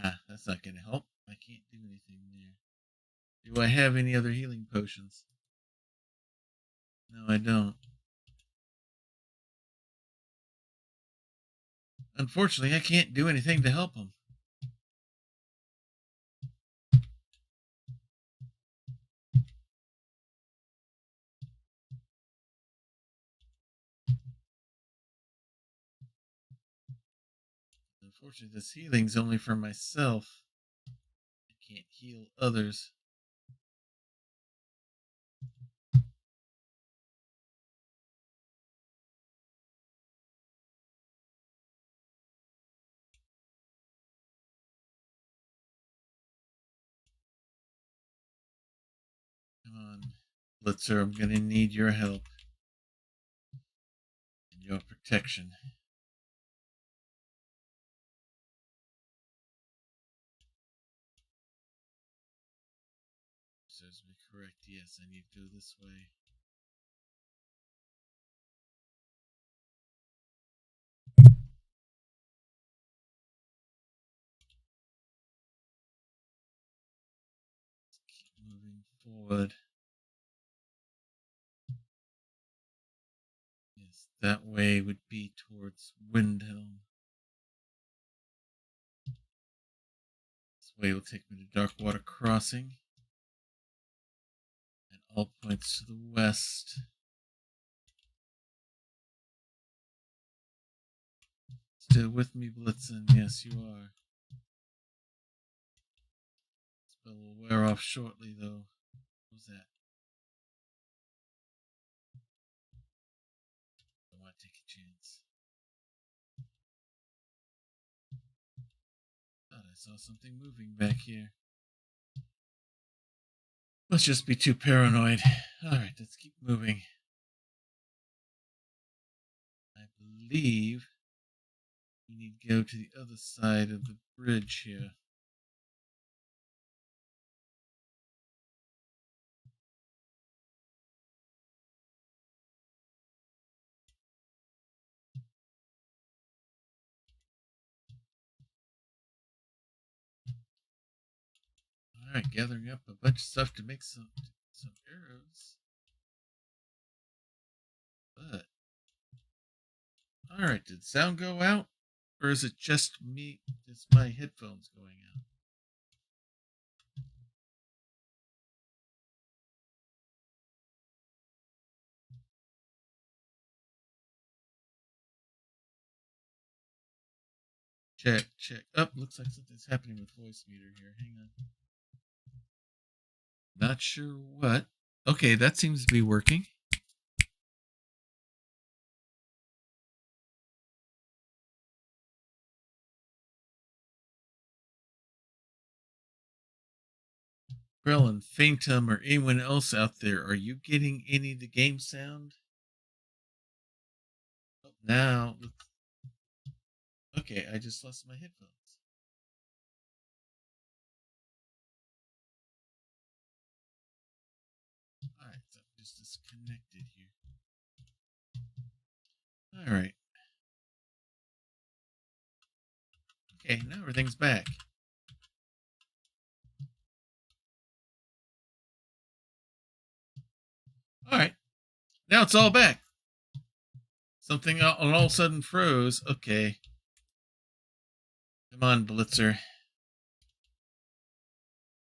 Ah, that's not going to help. I can't do anything there. Do I have any other healing potions? No, I don't. Unfortunately, I can't do anything to help him. Unfortunately, this healing's only for myself. I can't heal others. Come on, Blitzer, I'm going to need your help and your protection. Serves me correct. Yes, I need to go this way. Let's keep moving forward. Yes, that way would be towards Windhelm. This way will take me to Darkwater Crossing. And all points to the west. Still with me, Blitzen? Yes, you are. Spell will wear off shortly, though. What was that? I want to take a chance. Thought I saw something moving back here. Let's just be too paranoid. Alright, let's keep moving. I believe we need to go to the other side of the bridge here. Alright, gathering up a bunch of stuff to make some arrows. But alright, did sound go out? Or is it just me? Just my headphones going out? Check, check. Up, looks like something's happening with voice meter here. Hang on. Not sure what. Okay, that seems to be working. Krellin, Faintum, or anyone else out there, are you getting any of the game sound? Oh, now, okay, I just lost my headphones. Alright, so I'm just disconnected here. Alright. Okay, now everything's back. Alright. Now it's all back. Something all of a sudden froze. Okay. Come on, Blitzer.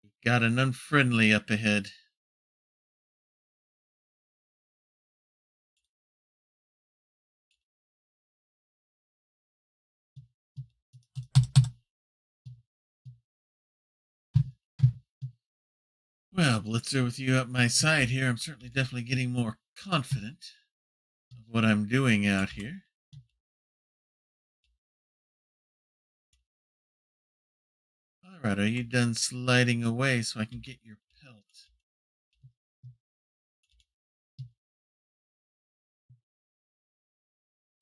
We've got an unfriendly up ahead. Well, Blitzer, with you at my side here, I'm certainly definitely getting more confident of what I'm doing out here. Alright, are you done sliding away so I can get your pelt?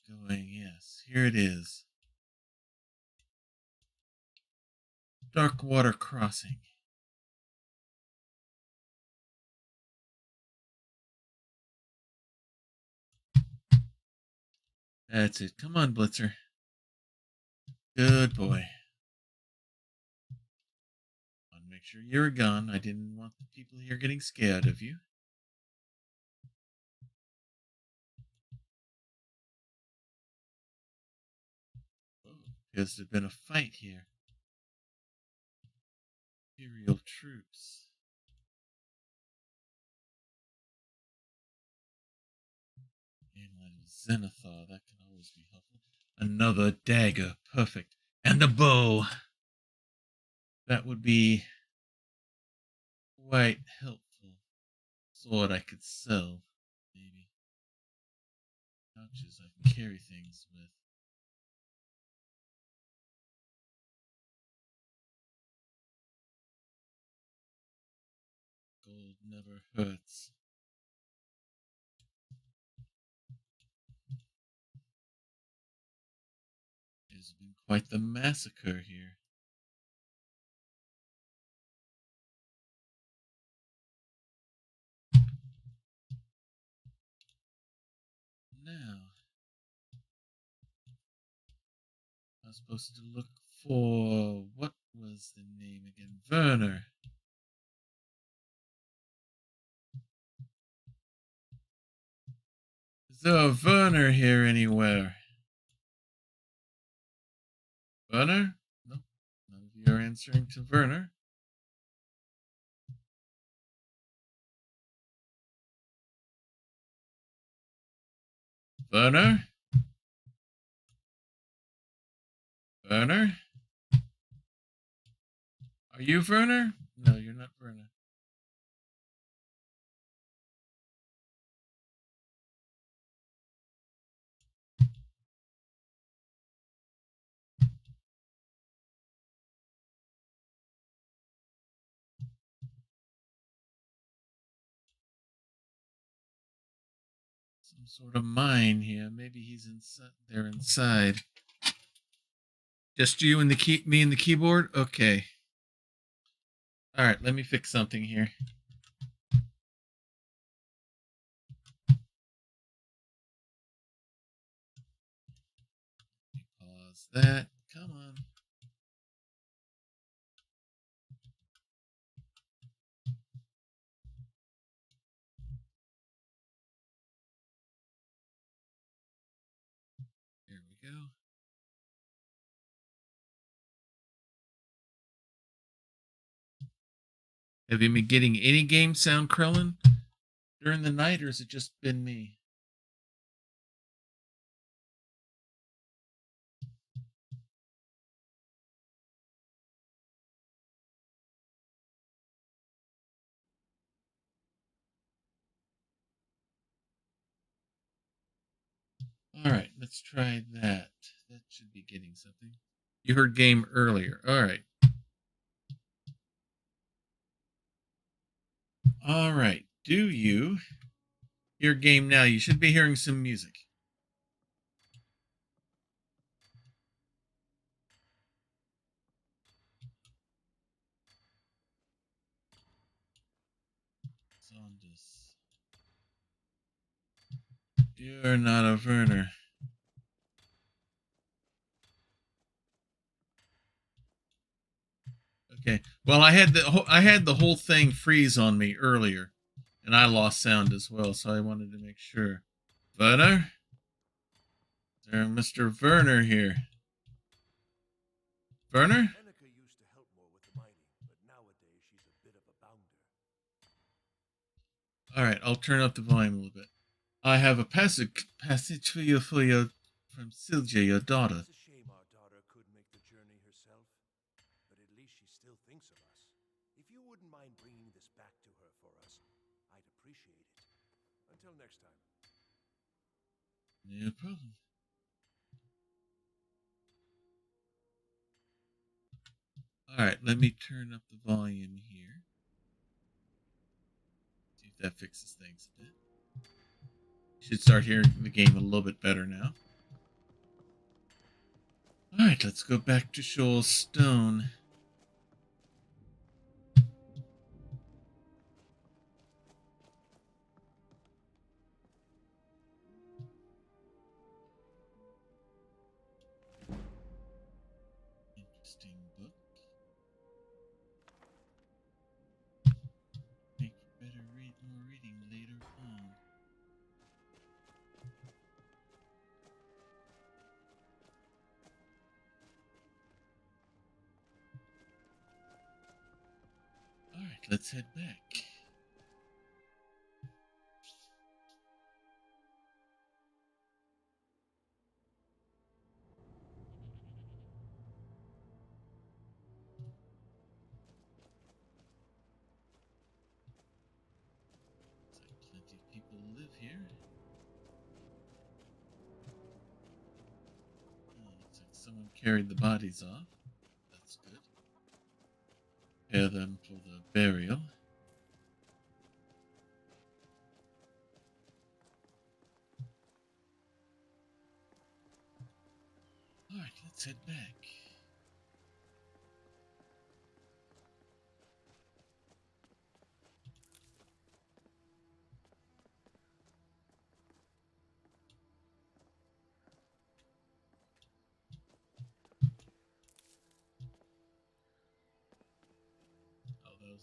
Going, yes, here it is. Dark Water Crossing. That's it. Come on, Blitzer. Good boy. I want to make sure you're gone. I didn't want the people here getting scared of you. Oh, appears to have been a fight here. Imperial troops. Inland Zenithar. That can always be helpful. Another dagger. Perfect. And a bow. That would be quite helpful. Sword I could sell. Maybe. Pouches I can carry things with. Gold never hurts. It's been quite the massacre here. Now, I was supposed to look for, what was the name again? Werner. Is there a Werner here anywhere? Werner? No, none of you are answering to Werner. Werner? Werner? Are you Werner? No, you're not Werner. Some sort of mine here. Maybe he's inside. They're inside. Just you and me and the keyboard? Okay. All right, let me fix something here. Pause that. Come on. Here we go. Have you been getting any game sound, Krellin, during the night, or has it just been me? All right, let's try that. That should be getting something. You heard game earlier. All right. All right. Do you hear game now? You should be hearing some music. Zondus. You're not a Werner. Okay. Well, I had the whole thing freeze on me earlier, and I lost sound as well. So I wanted to make sure. Werner, there, Mr. Werner here. Werner. Annika used to help more with the mining, but nowadays she's a bit of a bounder. All right, I'll turn up the volume a little bit. I have a passage for you from Silja, your daughter. It's a shame our daughter couldn't make the journey herself, but at least she still thinks of us. If you wouldn't mind bringing this back to her for us, I'd appreciate it. Until next time. No problem. All right, let me turn up the volume here. See if that fixes things a bit. Should start hearing the game a little bit better now. All right, let's go back to Shoal Stone. Interesting book. Make better more reading later on. All right, let's head back. Looks like plenty of people live here. Oh, looks like someone carried the bodies off. That's good. Prepare them for the burial. All right, let's head back.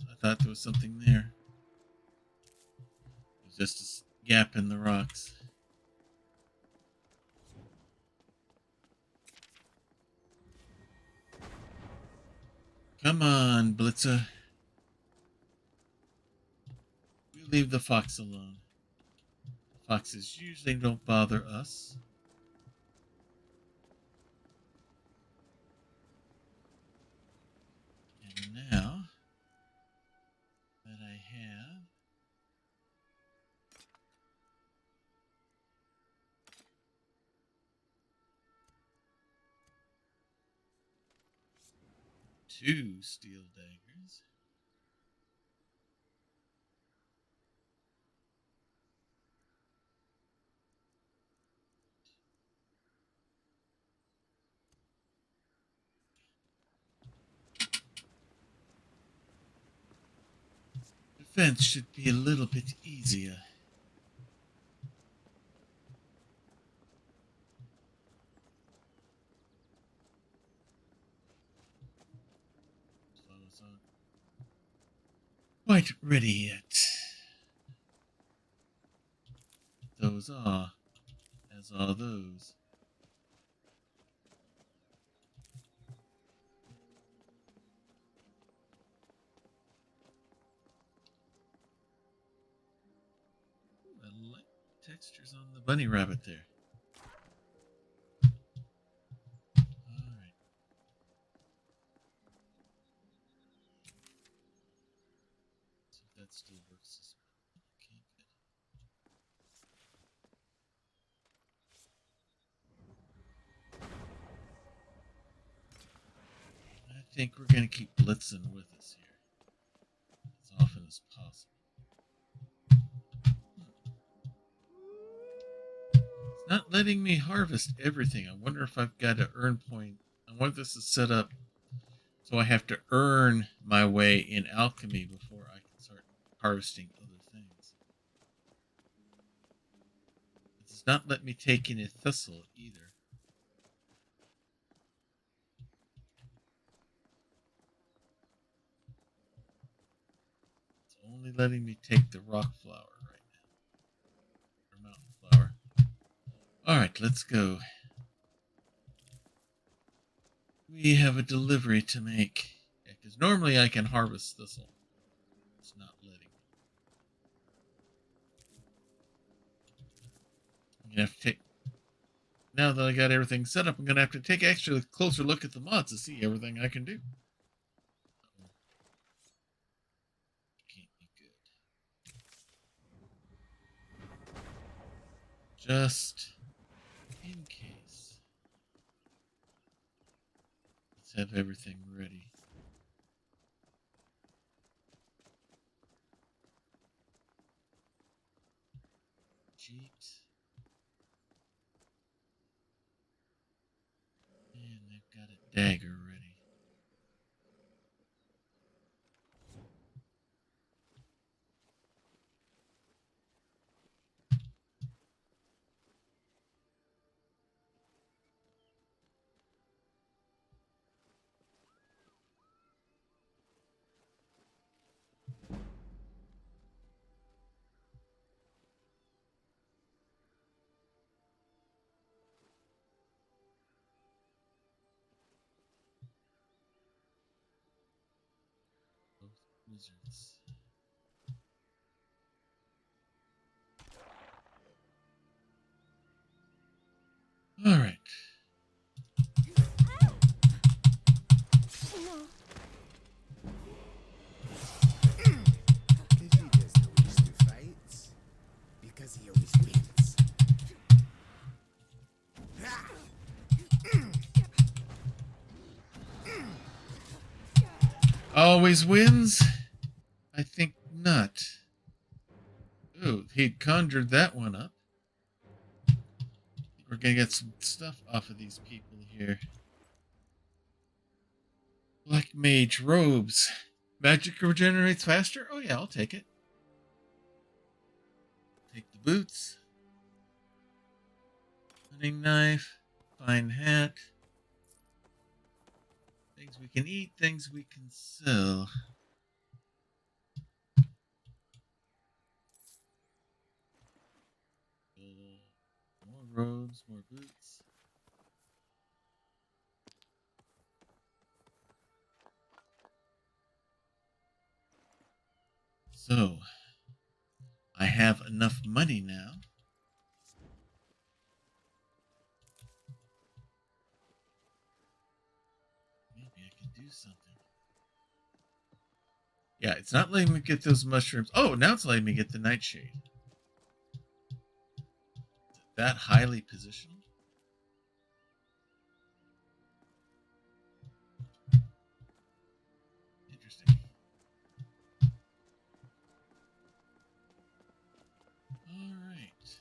I thought there was something there. It was just a gap in the rocks. Come on, Blitzer. We leave the fox alone. Foxes usually don't bother us. And now that I have two steel daggers, defense should be a little bit easier. Clothes aren't quite ready yet. Those are, as are those. Ooh, I like the textures on the bunny rabbit there. Alright. See if that still works as well. Okay, good. think we're going to keep Blitzen with us here as often as possible. It's not letting me harvest everything. I wonder if I've got to earn point. I wonder if this is set up so I have to earn my way in alchemy before I can start harvesting other things. It does not let me take in a thistle either. It's only letting me take the rock flower right now. Or mountain flower. Alright, let's go. We have a delivery to make. Yeah, because normally I can harvest thistle. It's not letting me. I'm gonna have to take. Now that I got everything set up, I'm gonna have to take actually a closer look at the mods to see everything I can do. Can't be good. Just in case. Let's have everything ready. Cheat. And they've got a dagger ready. Both wizards. Alright. He doesn't wish to fight because he always wins. Always wins? I think not. Ooh, he conjured that one up. We're gonna get some stuff off of these people here. Black mage robes. Magic regenerates faster? Oh yeah, I'll take it. Take the boots. Hunting knife. Fine hat. Things we can eat, things we can sell. More robes, more boots. So, I have enough money now. Maybe I can do something. Yeah, it's not letting me get those mushrooms. Oh, now it's letting me get the nightshade. Is it that highly positioned? Interesting. Alright.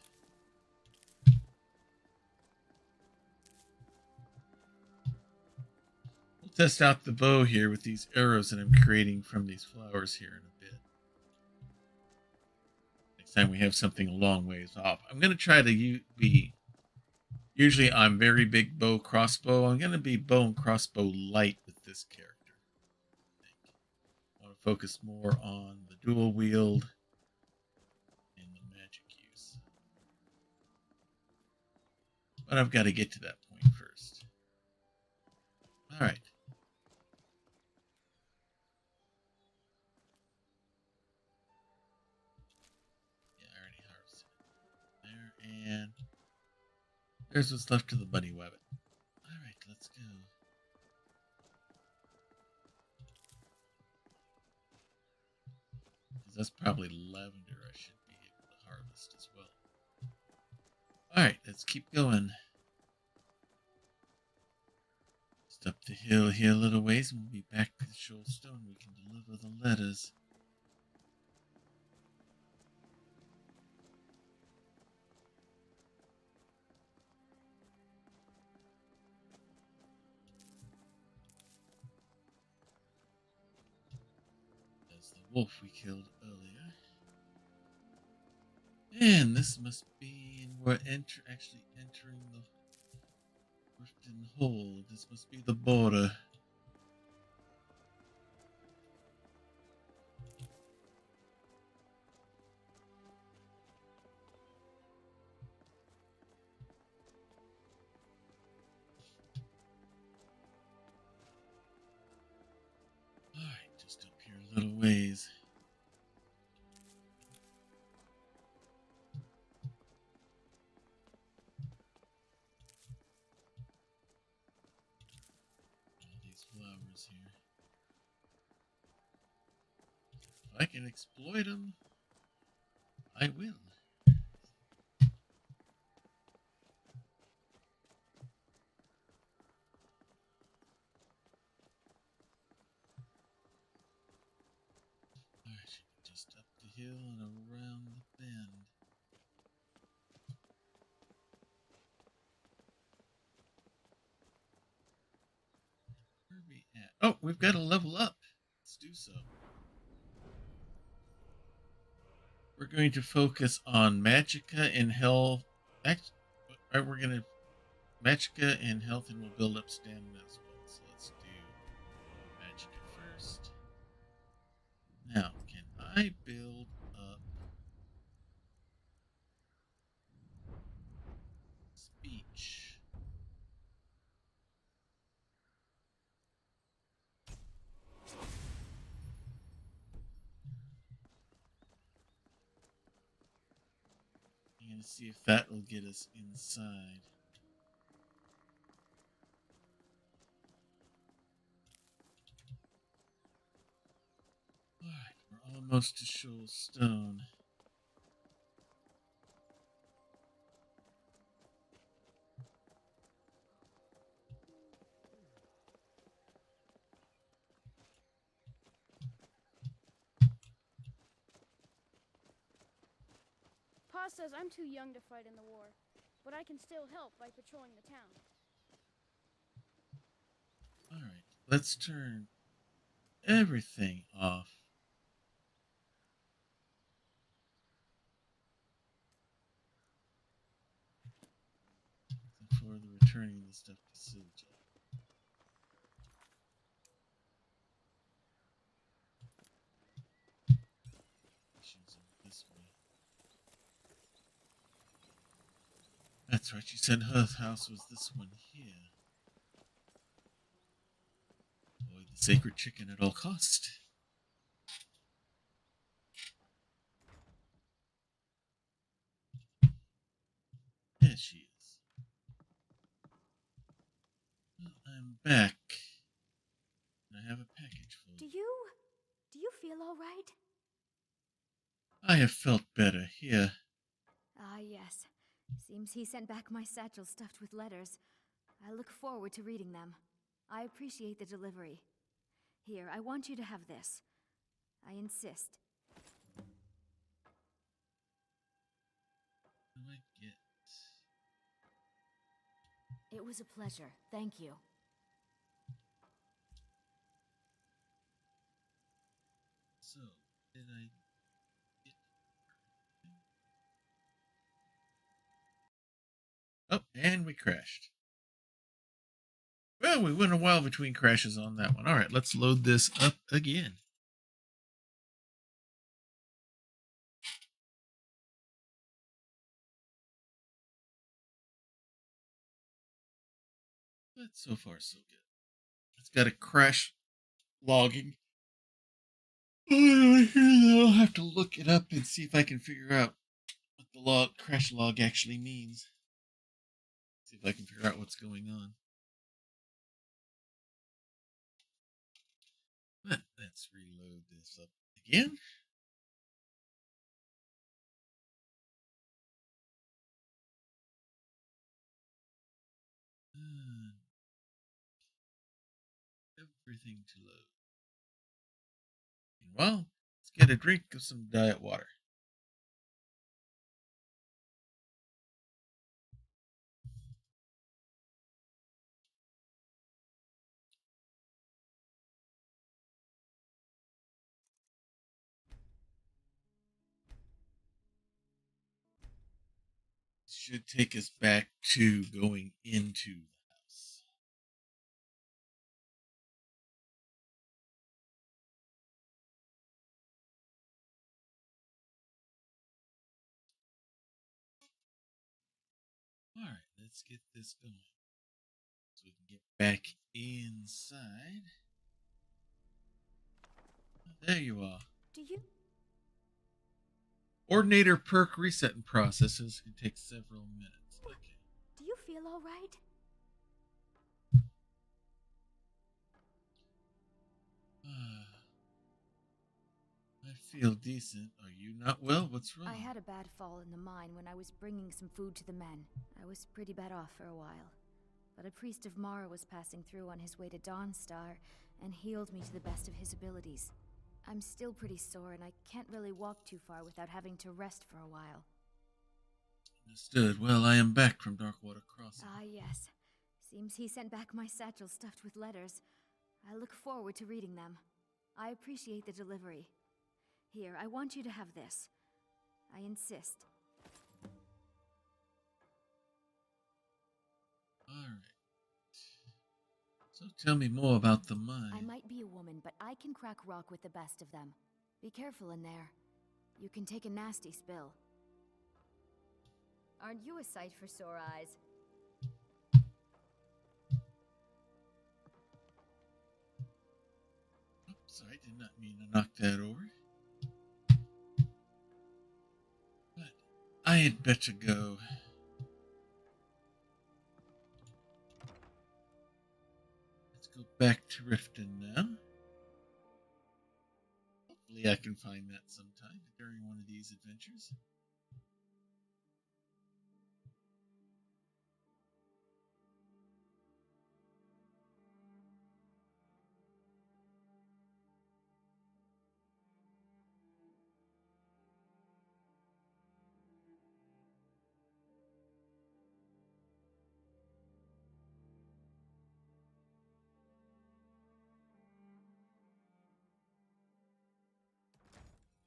We'll test out the bow here with these arrows that I'm creating from these flowers here in a bit. Next time we have something a long ways off. I'm going to try to be... Usually I'm very big bow crossbow. I'm going to be bow and crossbow light with this character. I want to focus more on the dual wield and the magic use. But I've got to get to that point first. Alright. Yeah, I already harvested it. There, and there's what's left of the bunny wabbit. Alright, let's go. Because that's probably lavender I should be able to harvest as well. Alright, let's keep going. Up the hill here a little ways, and we'll be back to the Shoal Stone. We can deliver the letters. There's the wolf we killed earlier. And this must be, and we're actually entering the Riften Hole. This must be the border. Alright, just up here a little ways. All these flowers here. If I can exploit them, I will. Alright, just up the hill and around the bend. Where are we at? Oh, we've got to level up. Let's do so. We're going to focus on Magicka and health. Actually, we're going to Magicka and health, and we'll build up stamina as well. So let's do Magicka first. Now, can I build up speech? I'm going to see if that will get us inside. Alright, we're almost to Shoal Stone. Pa says I'm too young to fight in the war, but I can still help by patrolling the town. Alright, let's turn everything off. For the returning the stuff to Silja. This way. That's right, you said her house was this one here. Avoid the sacred chicken at all cost. There she is. Well, I'm back. I have a package for you. Do you feel all right? I have felt better here. Ah, yes. Seems he sent back my satchel stuffed with letters. I look forward to reading them. I appreciate the delivery. Here, I want you to have this. I insist. What do I get? It was a pleasure. Thank you. So, did I get... Oh, and we crashed. Well, we went a while between crashes on that one. Alright, let's load this up again. But so far, so good. It's got a crash logging. I'll have to look it up and see if I can figure out what the crash log actually means. See if I can figure out what's going on. But let's reload this up again. everything to load. Meanwhile, let's get a drink of some diet water. Should take us back to going into the house. Alright, let's get this going. So we can get back inside. There you are. Do you? Ordinator perk resetting processes can take several minutes. Okay. Do you feel all right? I feel decent. Are you not well? What's wrong? I had a bad fall in the mine when I was bringing some food to the men. I was pretty bad off for a while. But a priest of Mara was passing through on his way to Dawnstar and healed me to the best of his abilities. I'm still pretty sore and I can't really walk too far without having to rest for a while. Understood. Well, I am back from Darkwater Crossing. Ah, yes. Seems he sent back my satchel stuffed with letters. I look forward to reading them. I appreciate the delivery. Here, I want you to have this. I insist. Alright. So tell me more about the mine. I might be a woman, but I can crack rock with the best of them. Be careful in there. You can take a nasty spill. Aren't you a sight for sore eyes? Oops, I did not mean to knock that over. But I had better go. Let's go back to Riften now. Hopefully I can find that sometime during one of these adventures.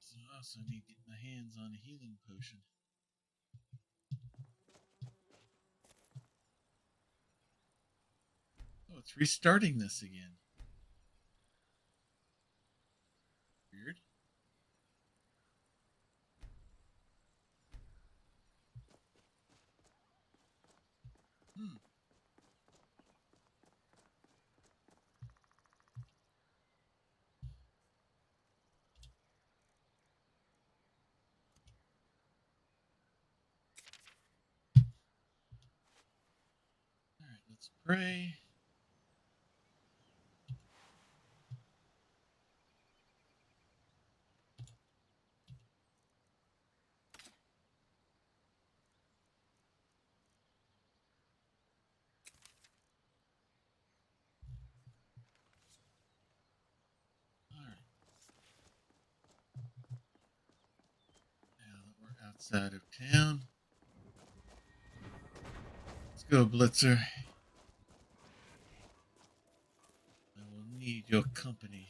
So I also need to get my hands on a healing potion. Oh, it's restarting this again. Weird. Hmm. Alright, let's pray. Alright. Now that we're outside of town, let's go, Blitzer. I will need your company.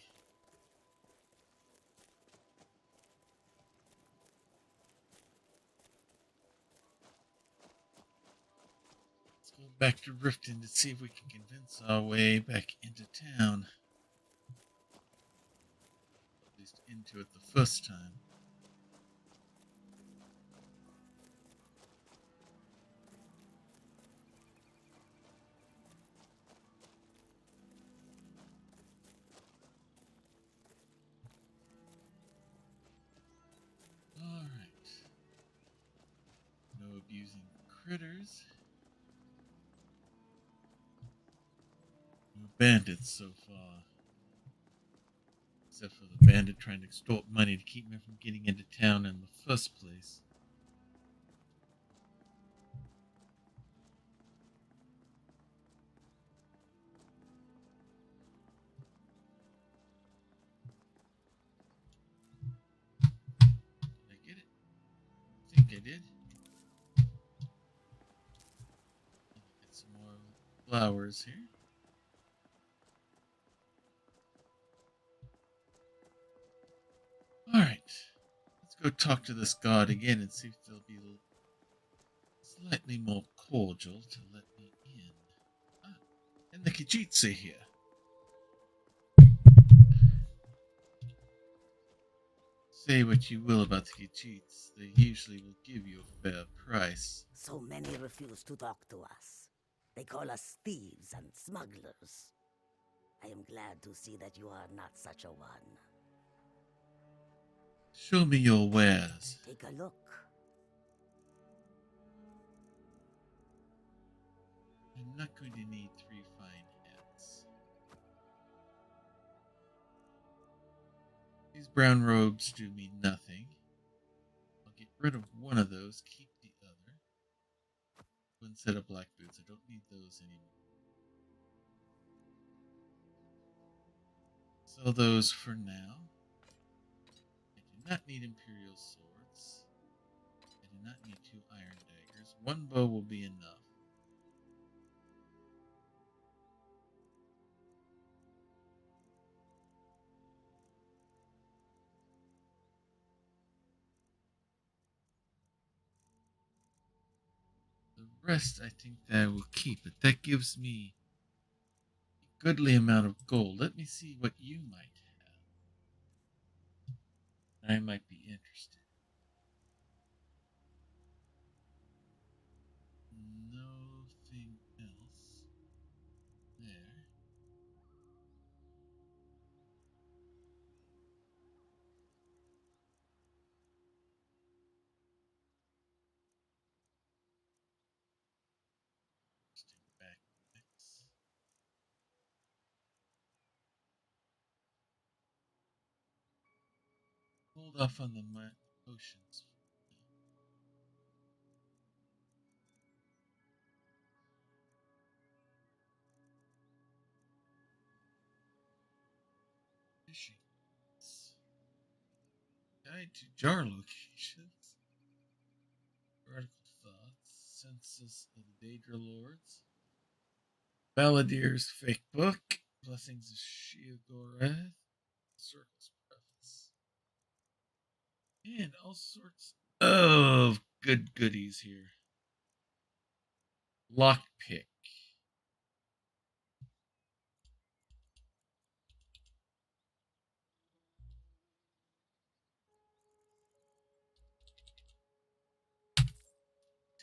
Let's go back to Riften to see if we can convince our way back into town. At least into it the first time. Alright. No abusing critters. No bandits so far. Except for the bandit trying to extort money to keep me from getting into town in the first place. I did. Get some more flowers here. Alright. Let's go talk to this god again and see if they'll be slightly more cordial to let me in. Ah, and the Kijitsu here. Say what you will about the Kijits, they usually will give you a fair price. So many refuse to talk to us. They call us thieves and smugglers. I am glad to see that you are not such a one. Show me your wares. Take a look. I'm not going to need 3 fine hats. These brown robes do me nothing. I'll get rid of one of those, keep the other. One set of black boots. I don't need those anymore. Sell those for now. I do not need Imperial swords. I do not need 2 iron daggers. 1 bow will be enough. The rest I think that I will keep, but that gives me a goodly amount of gold. Let me see what you might have. I might be interested. Nothing else there. Stick back mix. Hold off on the potions. Fishing. Guide to jar locations. Vertical thoughts. Census of the Daedra Lords. Balladeer's fake book. Blessings of Sheogorath. Circle's preface. And all sorts of good goodies here. Lockpick.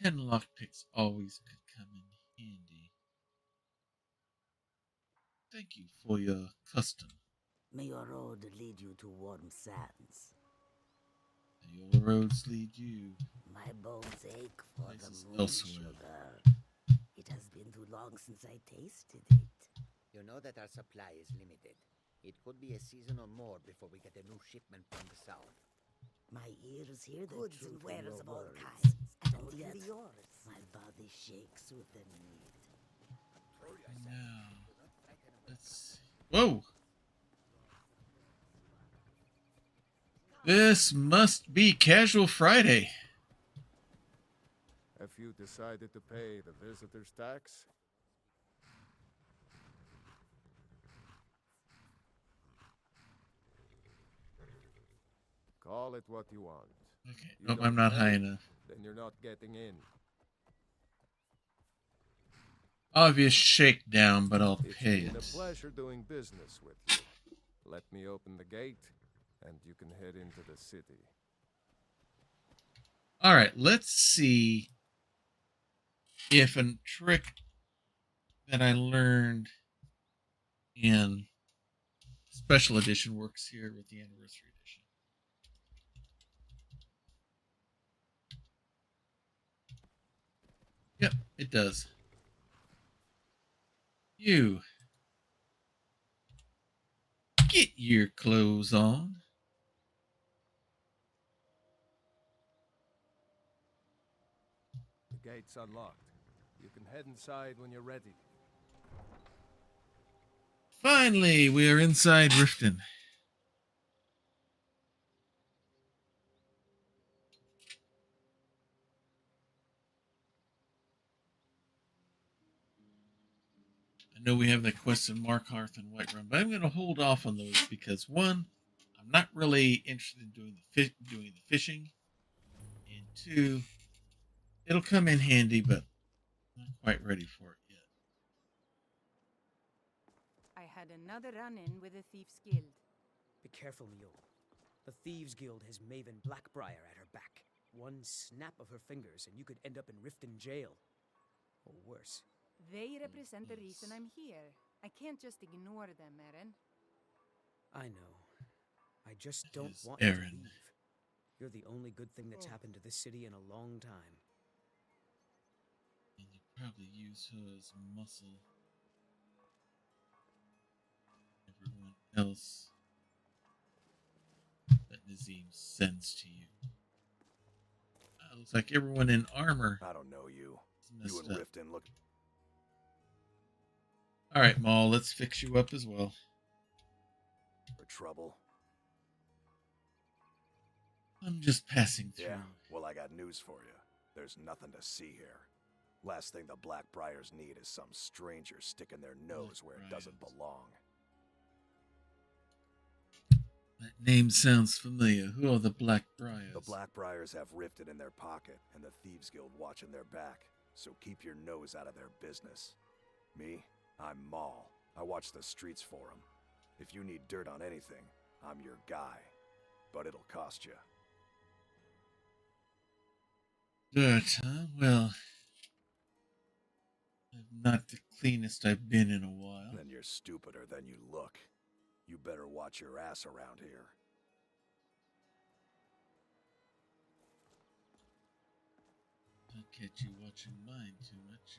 Ten lockpicks always could come in handy. Thank you for your custom. May your road lead you to warm sands. May your roads lead you. My bones ache for Places the moon elsewhere. sugar. It has been too long since I tasted it. You know that our supply is limited. It could be a season or more before we get a new shipment from the south. My ears hear the Goods truth and in wares your of all words, kinds, and all yet can be yours. my body shakes with the need. Now, let's see. Whoa! This must be Casual Friday. Have you decided to pay the visitor's tax? Call it what you want. Okay, You nope, don't I'm not pay, high enough. Then you're not getting in. Obvious shakedown, but I'll It's pay been a it. pleasure doing business with you. Let me open the gate, and you can head into the city. All right, let's see if a trick that I learned in Special Edition works here with the Anniversary Edition. Yep, it does. You get your clothes on. The gate's unlocked. You can head inside when you're ready. Finally, we are inside Riften. I know we have that quest in Markarth and Whiterun, but I'm going to hold off on those because one, I'm not really interested in doing the fishing, and two, it'll come in handy, but I'm not quite ready for it yet. I had another run-in with the Thieves' Guild. Be careful, Mule. The Thieves' Guild has Maven Blackbriar at her back. One snap of her fingers and you could end up in Riften jail. Or worse. They represent the reason I'm here. I can't just ignore them, Eren. I know. I just It don't is want you to Eren. leave. You're the only good thing that's happened to this city in a long time. And you probably use her as muscle. Everyone else that Nazeem sends to you. Looks like everyone in armor I don't know you. is You messed and up. Riften look. All right, Maul, let's fix you up as well. For trouble. I'm just passing through. Yeah, well, I got news for you. There's nothing to see here. Last thing the Blackbriars need is some stranger sticking their nose where it doesn't Blackbriars. belong. That name sounds familiar. Who are the Blackbriars? The Blackbriars have Riften in their pocket and the Thieves Guild watching their back, so keep your nose out of their business. Me? I'm Maul. I watch the streets for them. If you need dirt on anything, I'm your guy. But it'll cost you. Dirt, huh? Well, I'm not the cleanest I've been in a while. Then you're stupider than you look. You better watch your ass around here. I'll catch you watching mine too much.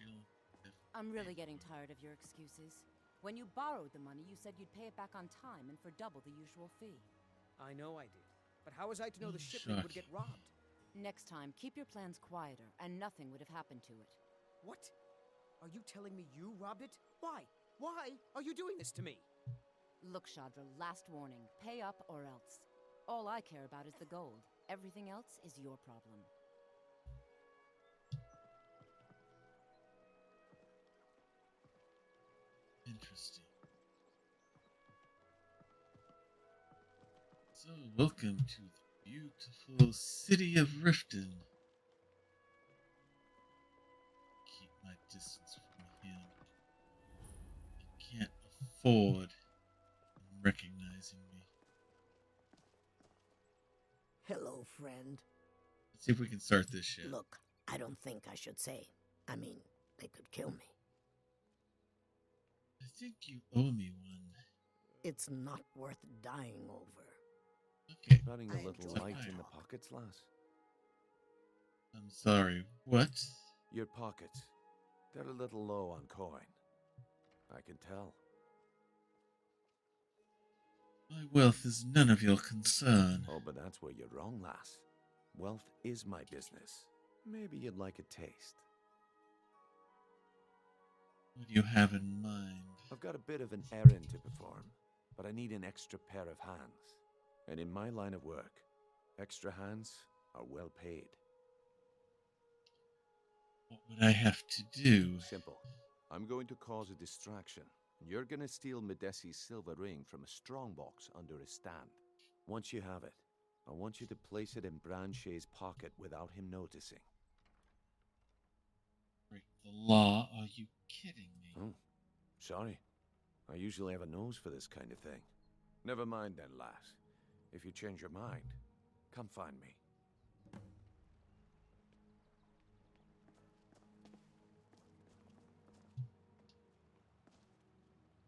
I'm really getting tired of your excuses. When you borrowed the money, you said you'd pay it back on time and for double the usual fee. I know I did. But how was I to know the shipment would get robbed? Next time, keep your plans quieter, and nothing would have happened to it. What? Are you telling me you robbed it? Why? Why are you doing this to me? Look, Shadra, last warning. Pay up or else. All I care about is the gold. Everything else is your problem. Interesting. So, welcome to the beautiful city of Riften. Keep my distance from him. I can't afford him recognizing me. Hello, friend. Let's see if we can start this shit. Look, I don't think I should say. I mean, they could kill me. I think you owe me one. It's not worth dying over. Okay. Running I a little enjoy light that in the talk. pockets, lass. I'm sorry. What? Your pockets. They're a little low on coin. I can tell. My wealth is none of your concern. Oh, but that's where you're wrong, lass. Wealth is my business. Maybe you'd like a taste. What do you have in mind? I've got a bit of an errand to perform, but I need an extra pair of hands. And in my line of work, extra hands are well paid. What would I have to do? Simple. I'm going to cause a distraction. You're gonna steal Medesi's silver ring from a strongbox under a stand. Once you have it, I want you to place it in Branche's pocket without him noticing. Break the law? Are you kidding me? Oh, sorry. I usually have a nose for this kind of thing. Never mind then, lass. If you change your mind, come find me.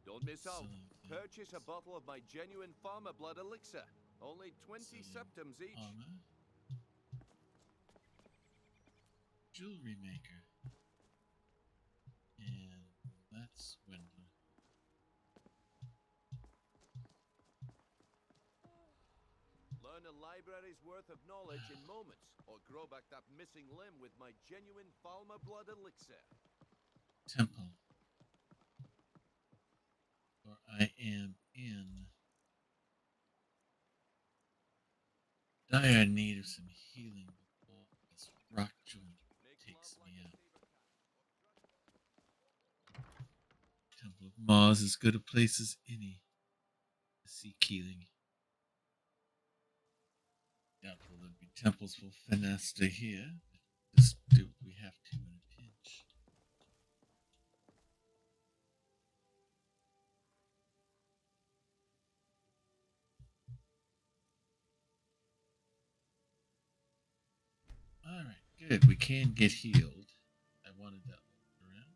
Don't miss out. Something. Purchase a bottle of my genuine farmer blood elixir. Only 20 Some septims each. armor. Jewelry maker. And that's Swindler. Learn a library's worth of knowledge in moments, or grow back that missing limb with my genuine farmer blood elixir. Temple. For I am in dire need of some healing before this rock joint takes me out. Temple Mars as good a place as any to see Keeling. Doubtful there'd be temples for Fenesta here. Just do what we have to in a pinch. Alright, good. We can get healed. I wanted that looked around.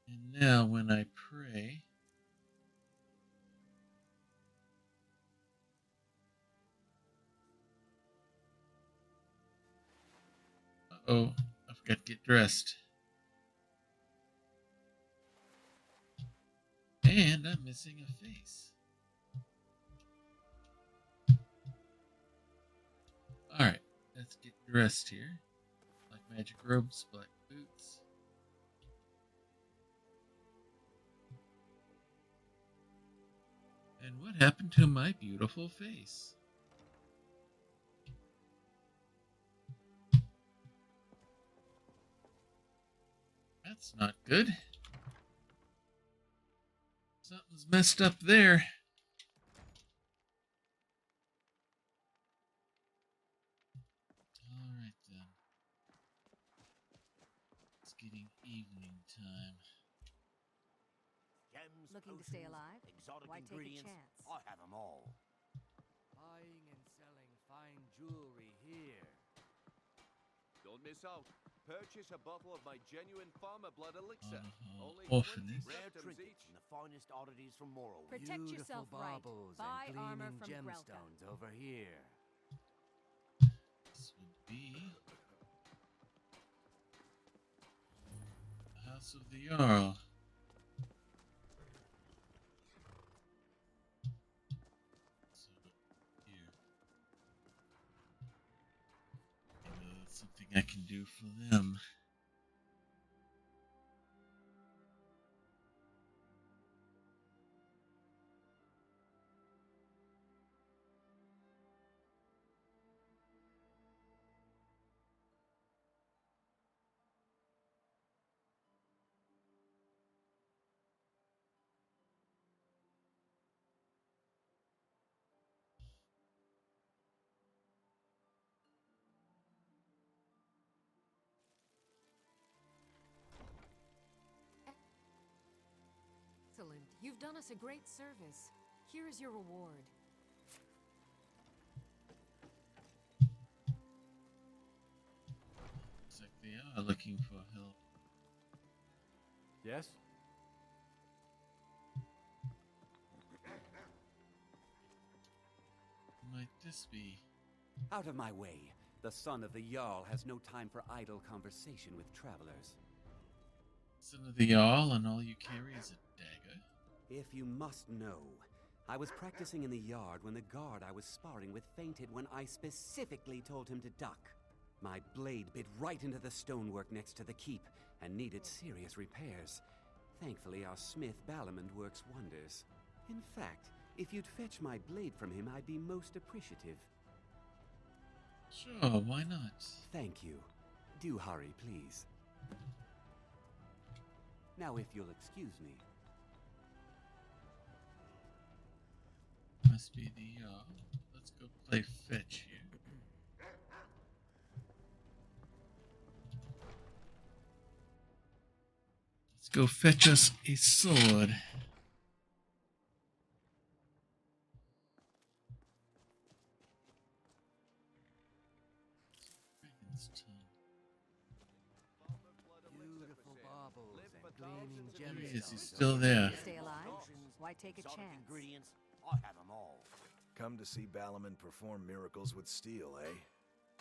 And now when I pray, uh-oh, I forgot to get dressed. And I'm missing a face. Alright, let's get dressed here. Black magic robes, black boots. And what happened to my beautiful face? That's not good. Something's messed up there. Alright then. It's getting evening time. Gems, Looking to stay potions, alive? exotic Why take a ingredients. chance? I have them all. Buying and selling fine jewelry here. Don't miss out. Purchase a bottle of my genuine farmer blood elixir. Only Orphanage. 20 Rare septims trinkets each. and the finest oddities from Morrowind. Protect yourself right. baubles Buy and armor gleaming from Grelka. gemstones over here. This would be the House of the Jarl. So here. Maybe that's something I can do for them. Excellent. You've done us a great service. Here is your reward. Looks like they are looking for help. Yes? Who might this be? Out of my way. The son of the Jarl has no time for idle conversation with travelers. Son of the Jarl, and all you carry is a dagger. If you must know, I was practicing in the yard when the guard I was sparring with fainted when I specifically told him to duck. My blade bit right into the stonework next to the keep and needed serious repairs. Thankfully, our smith Balamond works wonders. In fact, if you'd fetch my blade from him, I'd be most appreciative. Sure, why not? Thank you. Do hurry, please. Now, if you'll excuse me. Must be the Jarl. Let's go play fetch here. Let's go fetch us a sword. Dragon's tongue. Beautiful baubles and gleaming There he is, he's gemstones. still there. Stay alive? Why take a Exotic chance? ingredients. I have them all. Come to see Balamond perform miracles with steel, eh?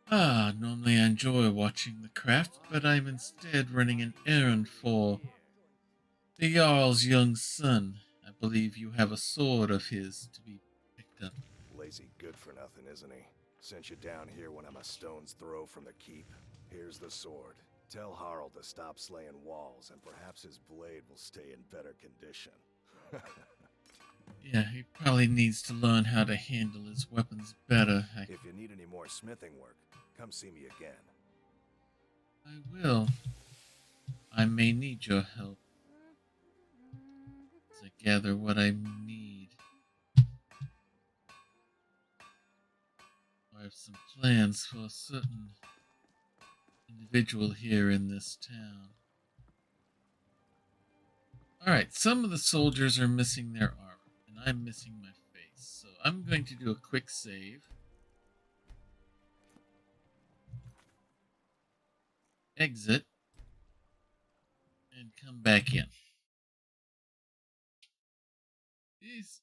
Ah, normally I enjoy watching the craft, but I'm instead running an errand for the Jarl's young son. I believe you have a sword of his to be picked up. Lazy good for nothing, isn't he? Sent you down here when I'm a stone's throw from the keep. Here's the sword. Tell Harald to stop slaying walls, and perhaps his blade will stay in better condition. Yeah, he probably needs to learn how to handle his weapons better. If you need any more smithing work, come see me again. I will. I may need your help as I gather what I need. I have some plans for a certain individual here in this town. Alright, some of the soldiers are missing their armor, and I'm missing my face. So I'm going to do a quick save. Exit. And come back in. These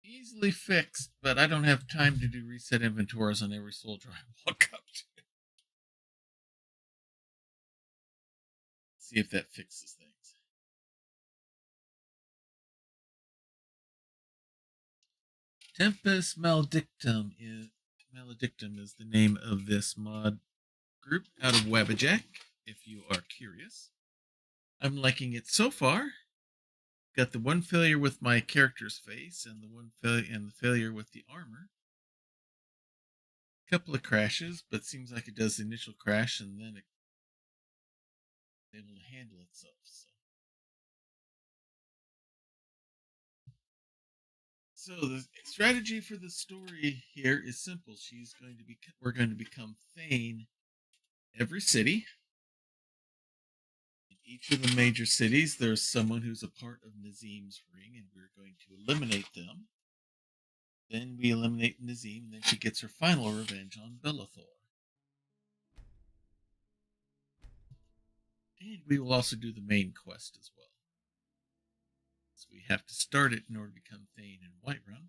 easily fixed, but I don't have time to do reset inventories on every soldier I walk up to. See if that fixes things. Tempest Maledictum is the name of this mod group out of Wabbajack, if you are curious. I'm liking it so far. Got the one failure with my character's face and the failure with the armor. Couple of crashes, but seems like it does the initial crash and then it's able to handle itself. So the strategy for the story here is simple. We're going to become Thane every city. In each of the major cities, there's someone who's a part of Nazeem's ring, and we're going to eliminate them. Then we eliminate Nazeem, and then she gets her final revenge on Belethor. And we will also do the main quest as well. So we have to start it in order to become Thane in Whiterun.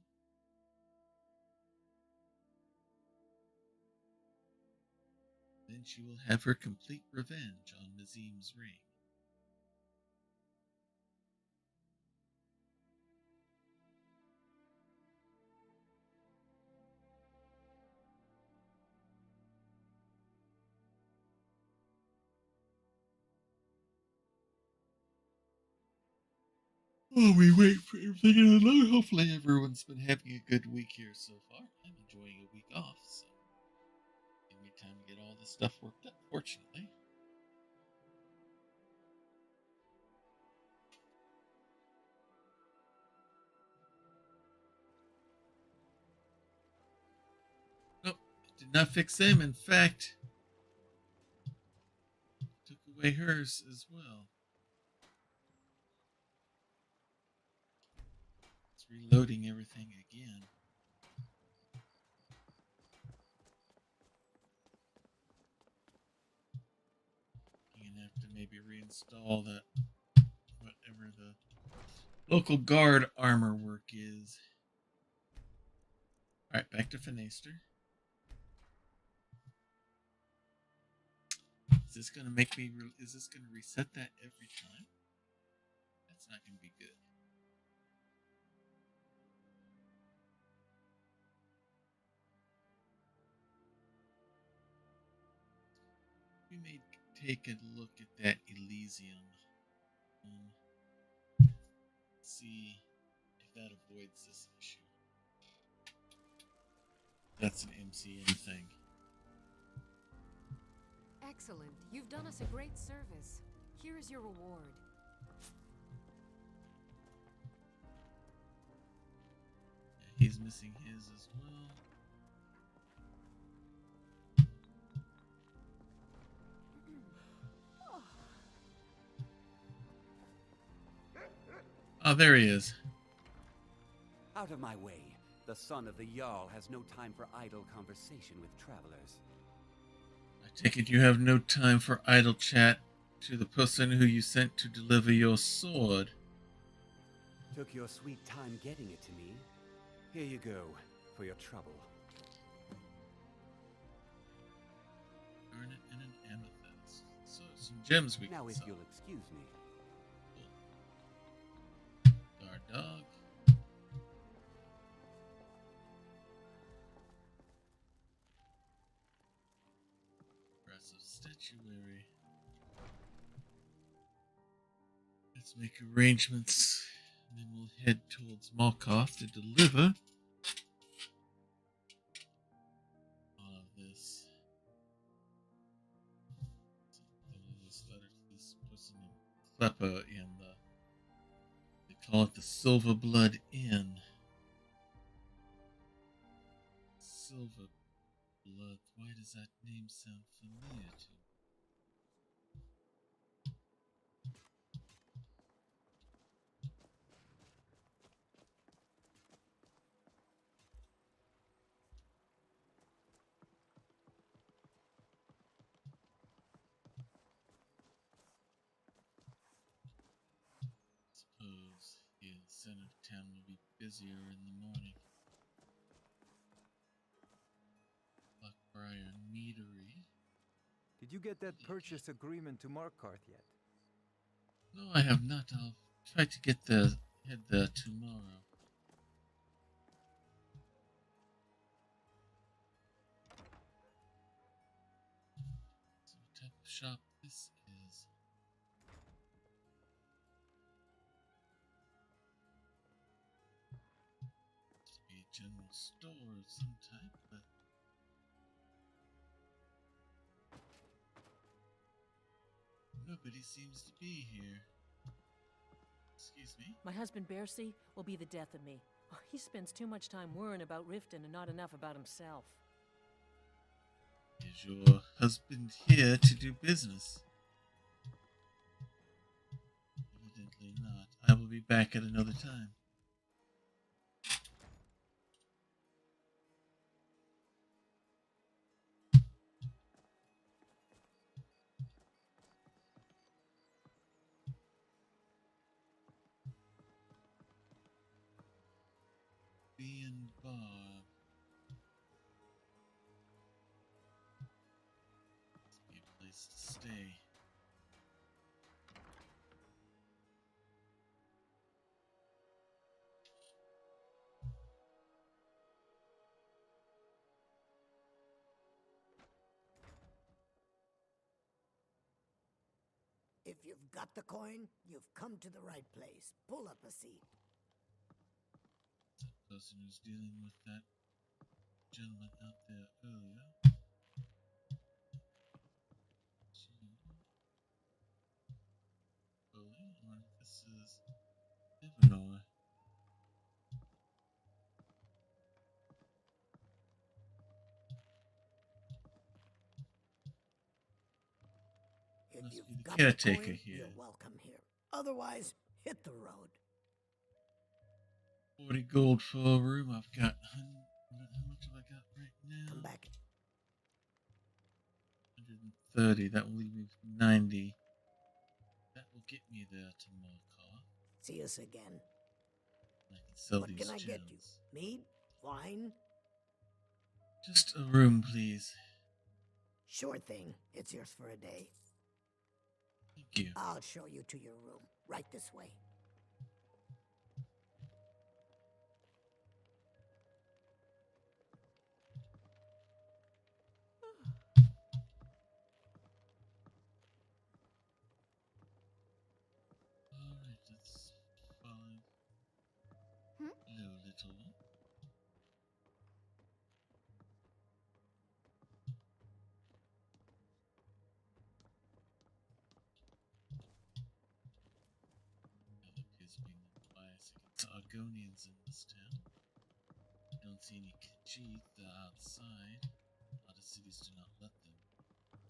Then she will have her complete revenge on Nazeem's ring. While we wait for everything to unload, hopefully everyone's been having a good week here so far. I'm enjoying a week off, so give me time to get all this stuff worked up, fortunately. Nope, did not fix them. In fact, took away hers as well. It's reloading everything again. You're gonna have to maybe reinstall that, whatever the local guard armor work is. Alright, back to Fenaster. Is this gonna is this gonna reset that every time? That's not gonna be good. We may take a look at that Elysium. See if that avoids this issue. That's an MCN thing. Excellent. You've done us a great service. Here is your reward. Yeah, he's missing his as well. Oh, there he is. Out of my way. The son of the Jarl has no time for idle conversation with travelers. I take it you have no time for idle chat to the person who you sent to deliver your sword. Took your sweet time getting it to me. Here you go, for your trouble. Earn it in an amethyst. So, some gems we now can if sell. You'll excuse me. Guard dog. Impressive statuary. Let's make arrangements. And then we'll head towards Malkoff to deliver all of this. Deliver this letter to this supper in the, they call it the Silver Blood Inn. Silver Blood. Why does that name sound familiar to me? Suppose here the center of town will be busier in the morning. Blackbriar Meadery. Did you get that purchase agreement to Markarth yet? No, I have not. I'll try to get the head there tomorrow. So what type of shop this is? Must be a general store of some type, but nobody seems to be here. Excuse me? My husband Bercy will be the death of me. Oh, he spends too much time worrying about Riften and not enough about himself. Is your husband here to do business? Evidently not. I will be back at another time. B and bar. Must be a place to stay. If you've got the coin, you've come to the right place. Pull up a seat. That person who's dealing with that gentleman out there earlier. Or this is Evanor. If Must be you've the got caretaker coin, here. you're welcome here. Otherwise, hit the road. 40 gold for a room. I've got. How much have I got right now? Come back. 130. That will leave me with 90. That will get me there to Markarth. See us again. I can sell What these can I get you? gems. Mead? Wine? Just a room, please. Sure thing. It's yours for a day. Thank you. I'll show you to your room. Right this way. Alright, that's fine. Hello, little one. It appears to be no bias against Argonians in this town. I don't see any Khajiit outside. Other cities do not let them.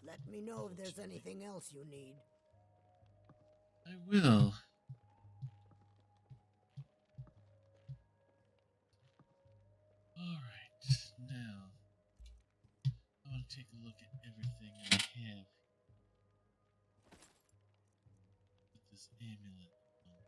Let me know if there's anything else you need. I will. Alright, now I want to take a look at everything I have. Put this amulet on.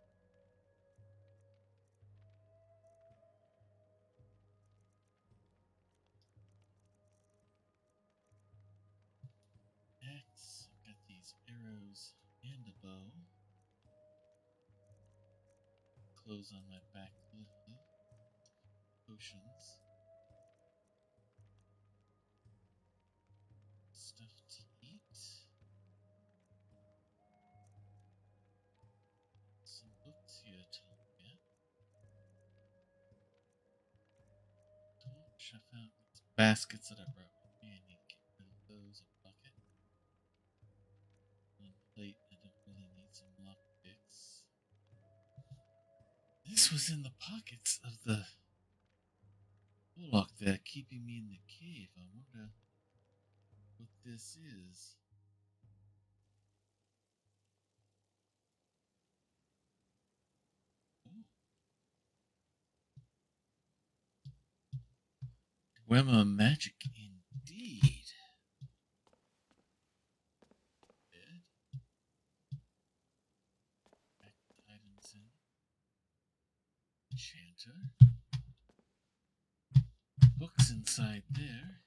Axe, I've got these arrows and a bow. Clothes on my back, literally. Potions. Stuff to eat. Some books here to look at. Torch, I found these baskets that I brought with me. I need to get rid of those. A bucket. One plate, I don't really need some lockpicks. This was in the pockets of the bullock that keeping me in the cave. I wonder what this is. Dwemer magic indeed. Bed. Items in. Enchanter. Books inside there.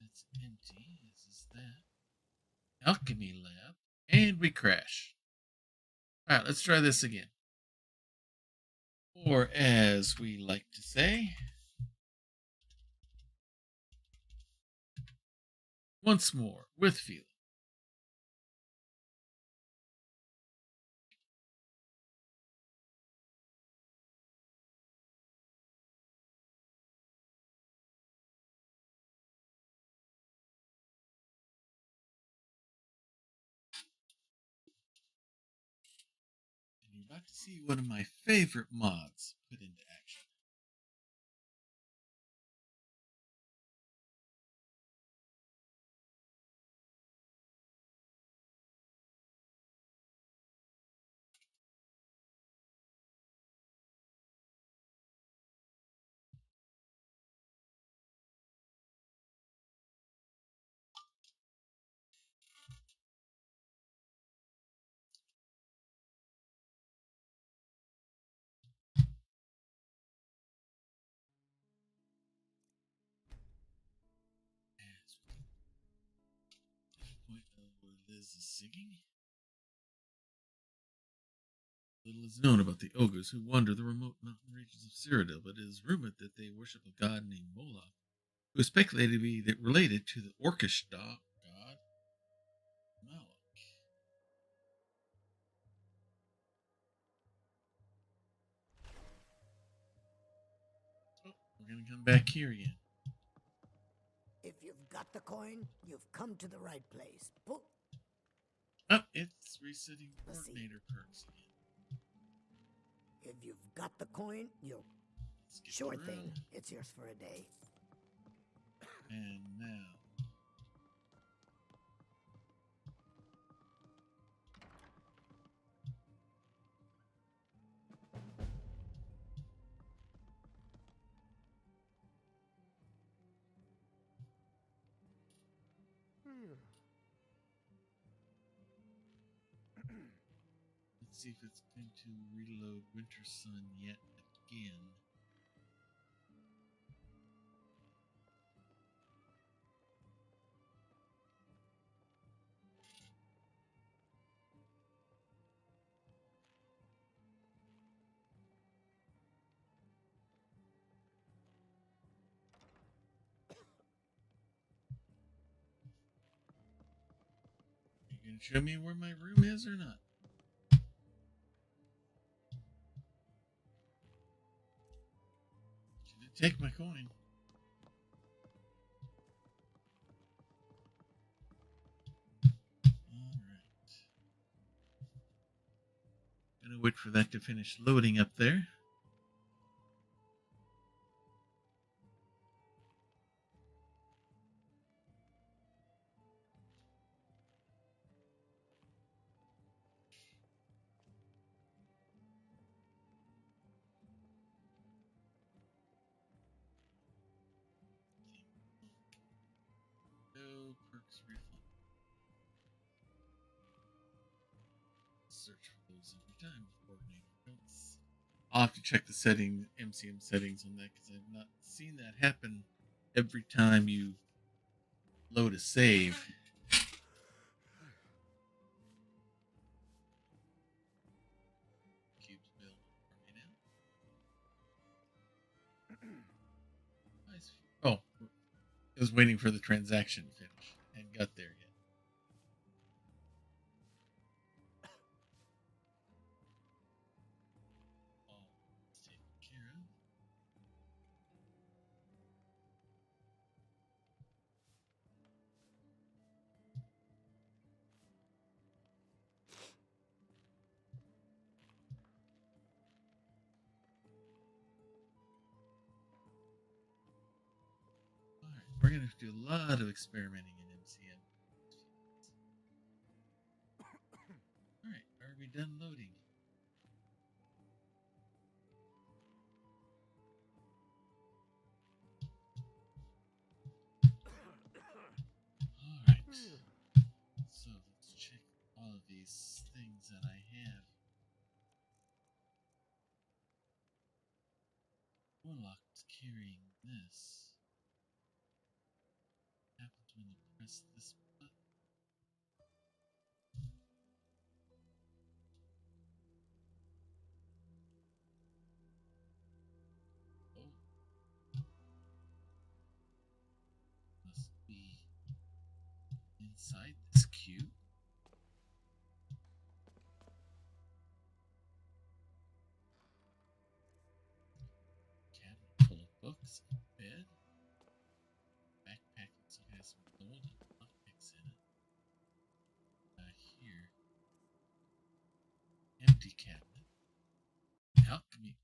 That's empty. This is that. Alchemy lab. And we crash. Alright, let's try this again. Or as we like to say, once more, with feeling. And you're about to see one of my favorite mods put into action. Point of where Liz is singing. Little is known about the ogres who wander the remote mountain regions of Cyrodiil, but it is rumored that they worship a god named Moloch, who is speculated to be related to the orcish god Moloch. Oh, we're going to come back here again. If you've got the coin, you've come to the right place. Pull. Oh, it's resetting coordinator perks again. If you've got the coin, you'll... Sure thing. It's yours for a day. And now... Let's see if it's going to reload Winter Sun yet again. Are you going to show me where my room is or not? Take my coin. Alright. Gonna wait for that to finish loading up there. No perks refund. Search for those every time. Coordinator notes. I'll have to check the MCM settings on that because I've not seen that happen every time you load a save. Cubes build for me now. Nice. Oh, I was waiting for the transaction to finish and got there yet. All taken care of. going to have to do a lot of experimenting in MCM. Alright, are we done loading? Alright. So let's check all of these things that I have. Warlock's carrying this. What happens when you press this button? Oh. Must be inside this cube. Cabinet full of books, a bed, backpack looks like it has some gold and lockpicks in it. Here, empty cabinet, alchemy.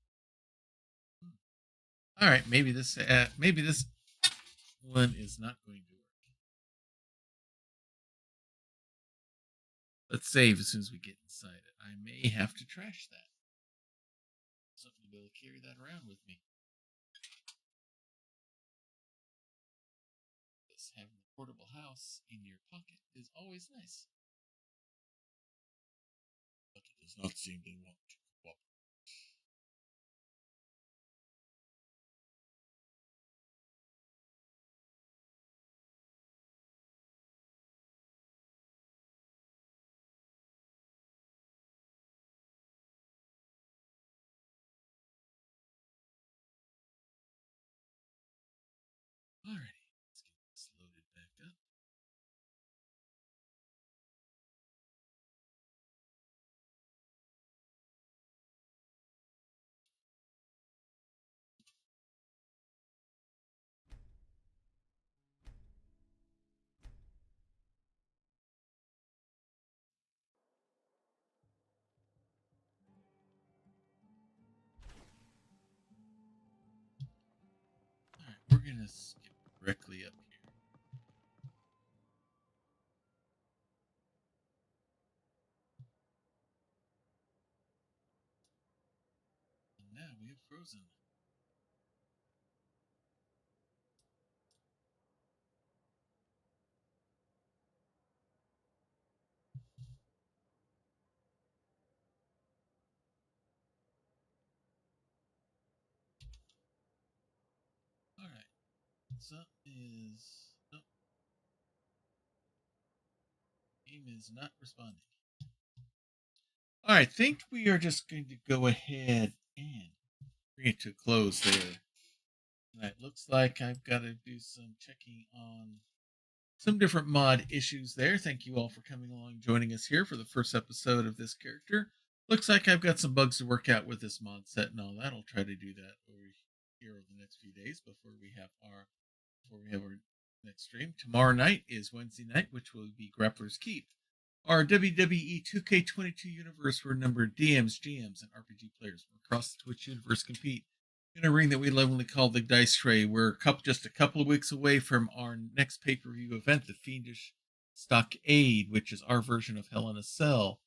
All right, maybe this one is not going to work. Let's save as soon as we get inside it. I may have to trash that. Something to be able to carry that around with me. This having a portable house in your pocket is always nice. But it does not seem to want to cooperate. Alrighty, let's get this loaded back up. Alright, we're going to skip directly up here. And now we have frozen. Alright, so nope. Game is not responding. Alright, I think we are just going to go ahead and bring it to a close there. And it looks like I've got to do some checking on some different mod issues there. Thank you all for coming along, joining us here for the first episode of this character. Looks like I've got some bugs to work out with this mod set and all that. I'll try to do that over here over the next few days before we have our next stream. Tomorrow night is Wednesday night, which will be Grappler's Keep, our WWE 2K22 universe where a number of DMs, GMs, and RPG players from across the Twitch universe compete in a ring that we lovingly call the Dice Tray. We're just a couple of weeks away from our next pay-per-view event, the Fiendish Stockade, which is our version of Hell in a Cell.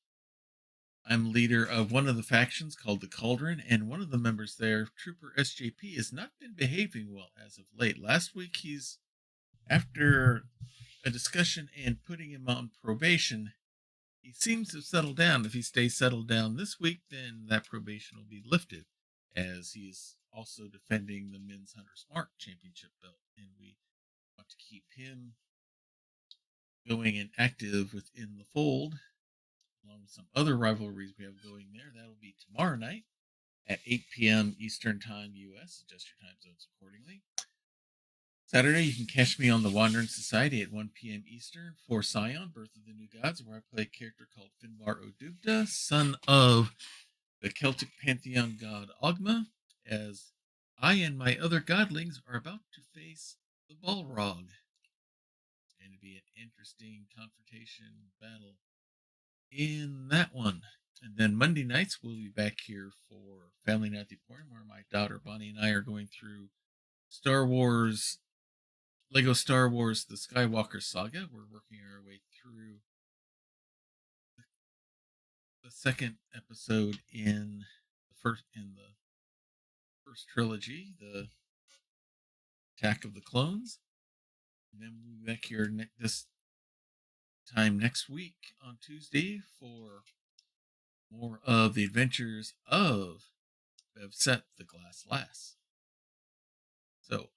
I'm leader of one of the factions called the Cauldron, and one of the members there, Trooper SJP, has not been behaving well as of late. Last week, after a discussion and putting him on probation, he seems to have settled down. If he stays settled down this week, then that probation will be lifted, as he is also defending the Men's Hunter's Mark Championship belt, and we want to keep him going and active within the fold, along with some other rivalries we have going there. That'll be tomorrow night at 8 p.m. Eastern Time U.S. Adjust your time zones accordingly. Saturday, you can catch me on the Wandering Society at 1 p.m. Eastern for Scion, Birth of the New Gods, where I play a character called Finbar Odugda, son of the Celtic pantheon god Ogma, as I and my other godlings are about to face the Balrog. It's going to be an interesting confrontation battle in that one. And then Monday nights, we'll be back here for Family Night at the Emporium, where my daughter Bonnie and I are going through Star Wars Lego Star Wars: The Skywalker Saga. We're working our way through the second episode in the first trilogy, the Attack of the Clones. And then we'll be back here this time next week on Tuesday for more of the adventures of Bevsette, the Glass Lass. So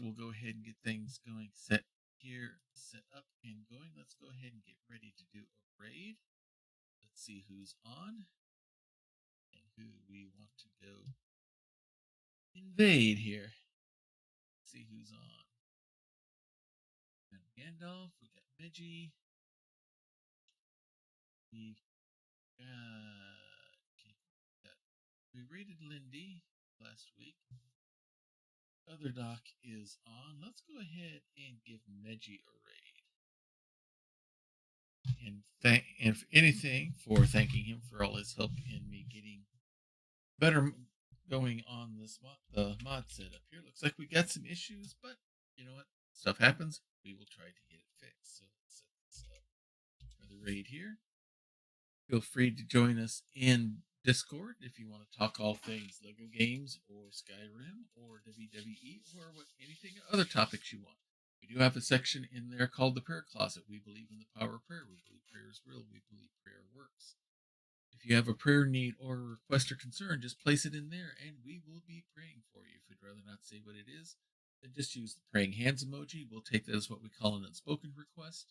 we'll go ahead and get things going, set up and going. Let's go ahead and get ready to do a raid. Let's see who's on and who we want to go invade here. Let's see who's on. We got Gandalf, we got Meggie, we raided Lindy last week. Other doc is on. Let's go ahead and give Meggie a raid. And if anything, for thanking him for all his help in me getting better going on this the mod setup here. Looks like we got some issues, but you know what? Stuff happens. We will try to get it fixed. So let's set this up for the raid here. Feel free to join us in Discord if you want to talk all things Lego games or Skyrim or WWE or anything other topics you want. We do have a section in there called the Prayer Closet. We believe in the power of prayer. We believe prayer is real. We believe prayer works. If you have a prayer need or a request or concern, just place it in there and we will be praying for you. If you'd rather not say what it is, then just use the praying hands emoji. We'll take that as what we call an unspoken request.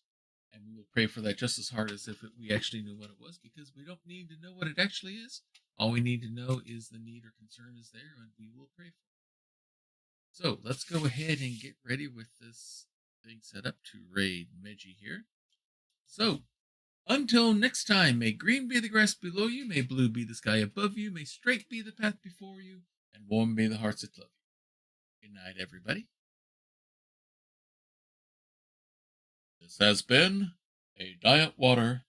And we will pray for that just as hard as if we actually knew what it was, because we don't need to know what it actually is. All we need to know is the need or concern is there, and we will pray for it. So let's go ahead and get ready with this thing set up to raid Meggie here. So until next time, may green be the grass below you, may blue be the sky above you, may straight be the path before you, and warm be the hearts that love you. Good night, everybody. This has been a Diet Water